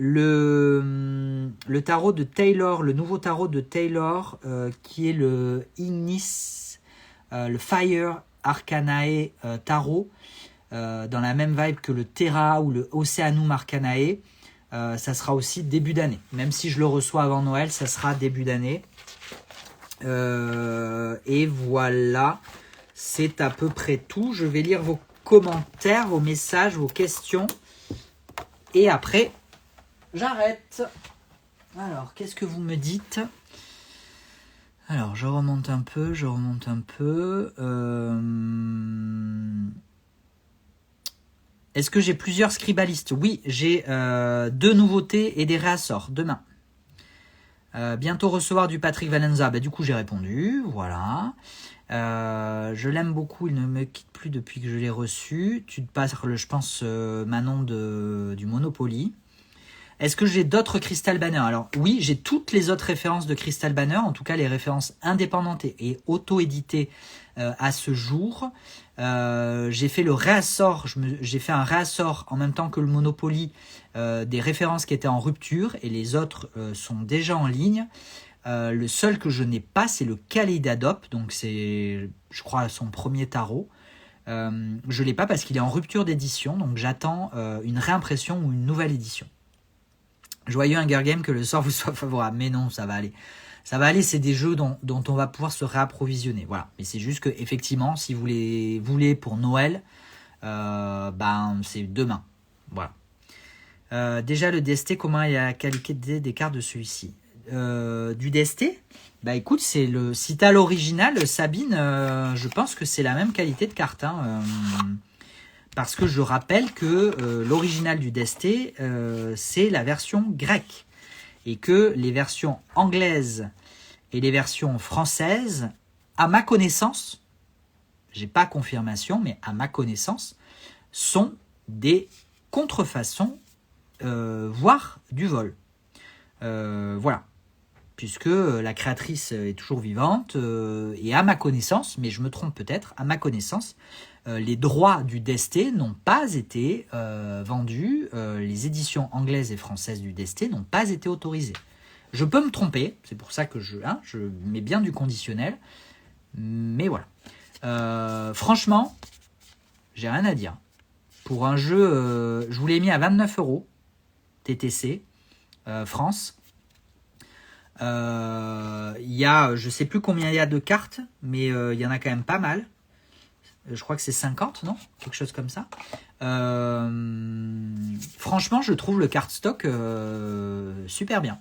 [SPEAKER 1] tarot de Taylor, le nouveau tarot de Taylor, qui est le Ignis, le Fire Arcanae Tarot, dans la même vibe que le Terra ou le Oceanum Arcanae, ça sera aussi début d'année. Même si je le reçois avant Noël, ça sera début d'année. Et voilà, c'est à peu près tout. Je vais lire vos commentaires, vos messages, vos questions. Et après, j'arrête. Alors, qu'est-ce que vous me dites ? Alors, je remonte un peu. Est-ce que j'ai plusieurs scribalistes ? Oui, j'ai 2 nouveautés et des réassorts demain. Bientôt recevoir du Patrick Valenza. Du coup, j'ai répondu. Voilà. Je l'aime beaucoup. Il ne me quitte plus depuis que je l'ai reçu. Tu te parles, je pense, Manon, du Monopoly. Est-ce que j'ai d'autres Crystal Banner ? Alors oui, j'ai toutes les autres références de Crystal Banner, en tout cas les références indépendantes et auto-éditées à ce jour. J'ai fait le réassort, j'ai fait un réassort en même temps que le Monopoly des références qui étaient en rupture et les autres sont déjà en ligne. Le seul que je n'ai pas, c'est le Kaléidadop, donc c'est, je crois, son premier tarot. Je ne l'ai pas parce qu'il est en rupture d'édition, donc j'attends une réimpression ou une nouvelle édition. Joyeux Hunger Game, que le sort vous soit favorable. Mais non, ça va aller. Ça va aller, c'est des jeux dont on va pouvoir se réapprovisionner. Voilà. Mais c'est juste que effectivement, si vous les voulez pour Noël, c'est demain. Voilà. Déjà, le DST, comment est la qualité des cartes de celui-ci ? Du DST ? Écoute, si t'as l'original, Sabine, je pense que c'est la même qualité de carte. Parce que je rappelle que l'original du DST, c'est la version grecque. Et que les versions anglaises et les versions françaises, à ma connaissance, j'ai pas confirmation, mais à ma connaissance, sont des contrefaçons, voire du vol. Voilà. Puisque la créatrice est toujours vivante, et à ma connaissance, mais je me trompe peut-être, à ma connaissance, les droits du DST n'ont pas été vendus, les éditions anglaises et françaises du DST n'ont pas été autorisées. Je peux me tromper, c'est pour ça que je mets bien du conditionnel, mais voilà. Franchement, j'ai rien à dire. Pour un jeu, je vous l'ai mis à 29 € TTC, France. Il y a, je sais plus combien il y a de cartes, mais il y en a quand même pas mal. Je crois que c'est 50, non? Quelque chose comme ça. Franchement, je trouve le cardstock super bien.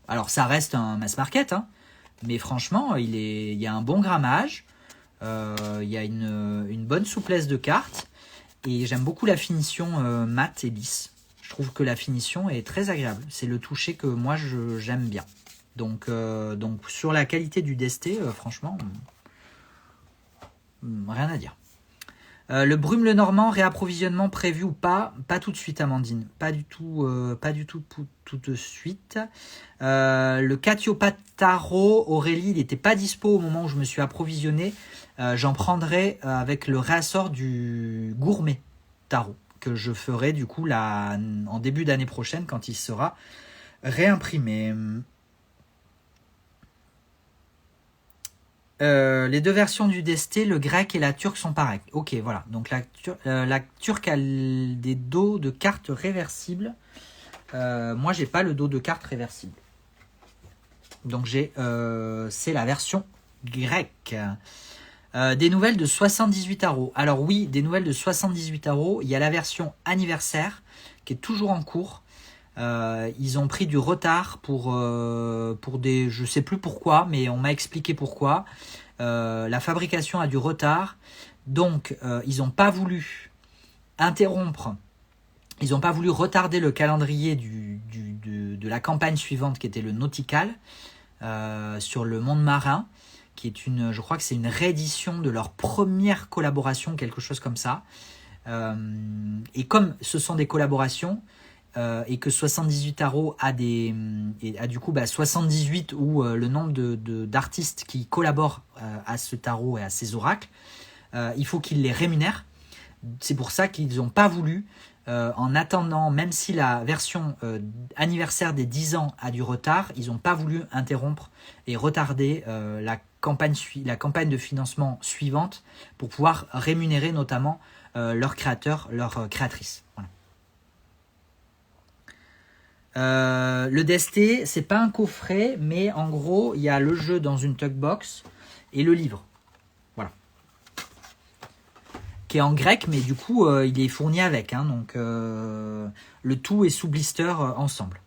[SPEAKER 1] Alors, ça reste un mass market, hein, mais franchement, il y a un bon grammage, il y a une bonne souplesse de carte, et j'aime beaucoup la finition mat et lisse. Je trouve que la finition est très agréable. C'est le toucher que moi, j'aime bien. Donc, sur la qualité du Desté, franchement, rien à dire. Le Brume le Normand, réapprovisionnement prévu ou pas? Pas tout de suite, Amandine. Pas du tout tout de suite. Le Catiopa Taro, Aurélie, il n'était pas dispo au moment où je me suis approvisionné. J'en prendrai avec le réassort du Gourmet Taro, que je ferai du coup en début d'année prochaine quand il sera réimprimé. Les deux versions du Desté, le grec et la turque sont pareils. Ok, voilà. Donc la turque a des dos de cartes réversibles. Moi, j'ai pas le dos de carte réversible. Donc c'est la version grecque. Des nouvelles de 78 Arrows. Alors oui, des nouvelles de 78 Arrows. Il y a la version anniversaire qui est toujours en cours. Ils ont pris du retard pour des... Je sais plus pourquoi, mais on m'a expliqué pourquoi. La fabrication a du retard. Donc, ils n'ont pas voulu interrompre. Ils n'ont pas voulu retarder le calendrier de la campagne suivante, qui était le Nautical, sur le monde marin, qui est je crois que c'est une réédition de leur première collaboration, quelque chose comme ça. Et comme ce sont des collaborations, et que 78 Arrows a du coup 78 ou le nombre d'artistes qui collaborent à ce tarot et à ces oracles, il faut qu'ils les rémunèrent. C'est pour ça qu'ils n'ont pas voulu, en attendant, même si la version anniversaire des 10 ans a du retard, ils n'ont pas voulu interrompre et retarder la campagne de financement suivante pour pouvoir rémunérer notamment leurs créateurs, leurs créatrices. Voilà. Le Desté, c'est pas un coffret, mais en gros, il y a le jeu dans une Tugbox et le livre. Voilà. Qui est en grec, mais du coup, il est fourni avec. Hein, donc, le tout est sous blister ensemble.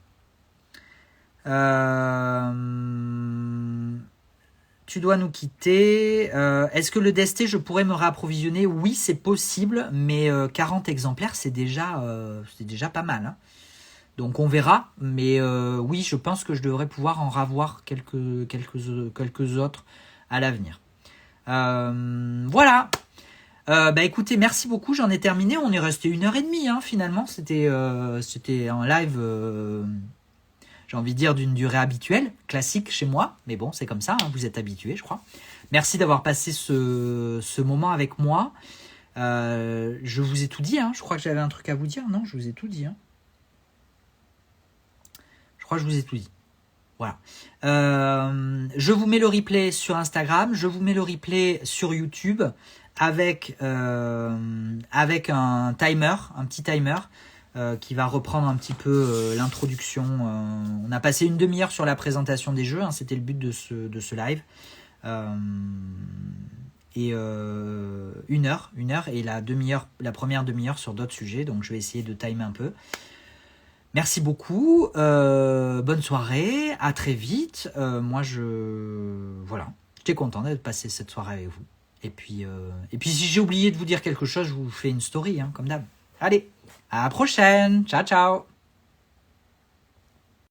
[SPEAKER 1] Tu dois nous quitter. Est-ce que le Desté, je pourrais me réapprovisionner? Oui, c'est possible, mais 40 exemplaires, c'est déjà pas mal. Hein. Donc on verra, mais oui, je pense que je devrais pouvoir en ravoir quelques autres à l'avenir. Voilà. Écoutez, merci beaucoup, j'en ai terminé. On est resté 1h30, hein, finalement. C'était un live, j'ai envie de dire, d'une durée habituelle, classique chez moi. Mais bon, c'est comme ça, hein, vous êtes habitués, je crois. Merci d'avoir passé ce moment avec moi. Je vous ai tout dit, hein. Je crois que j'avais un truc à vous dire. Non, je vous ai tout dit, hein. Je vous ai tout dit. Voilà. Je vous mets le replay sur Instagram. Je vous mets le replay sur YouTube avec un timer, un petit timer qui va reprendre un petit peu l'introduction. On a passé une demi-heure sur la présentation des jeux. Hein, c'était le but de ce live. Et 1 heure et la première demi-heure sur d'autres sujets. Donc je vais essayer de timer un peu. Merci beaucoup, bonne soirée, à très vite. Moi, voilà, j'étais content d'être passé cette soirée avec vous. Et puis si j'ai oublié de vous dire quelque chose, je vous fais une story, hein, comme d'hab. Allez, à la prochaine, ciao ciao.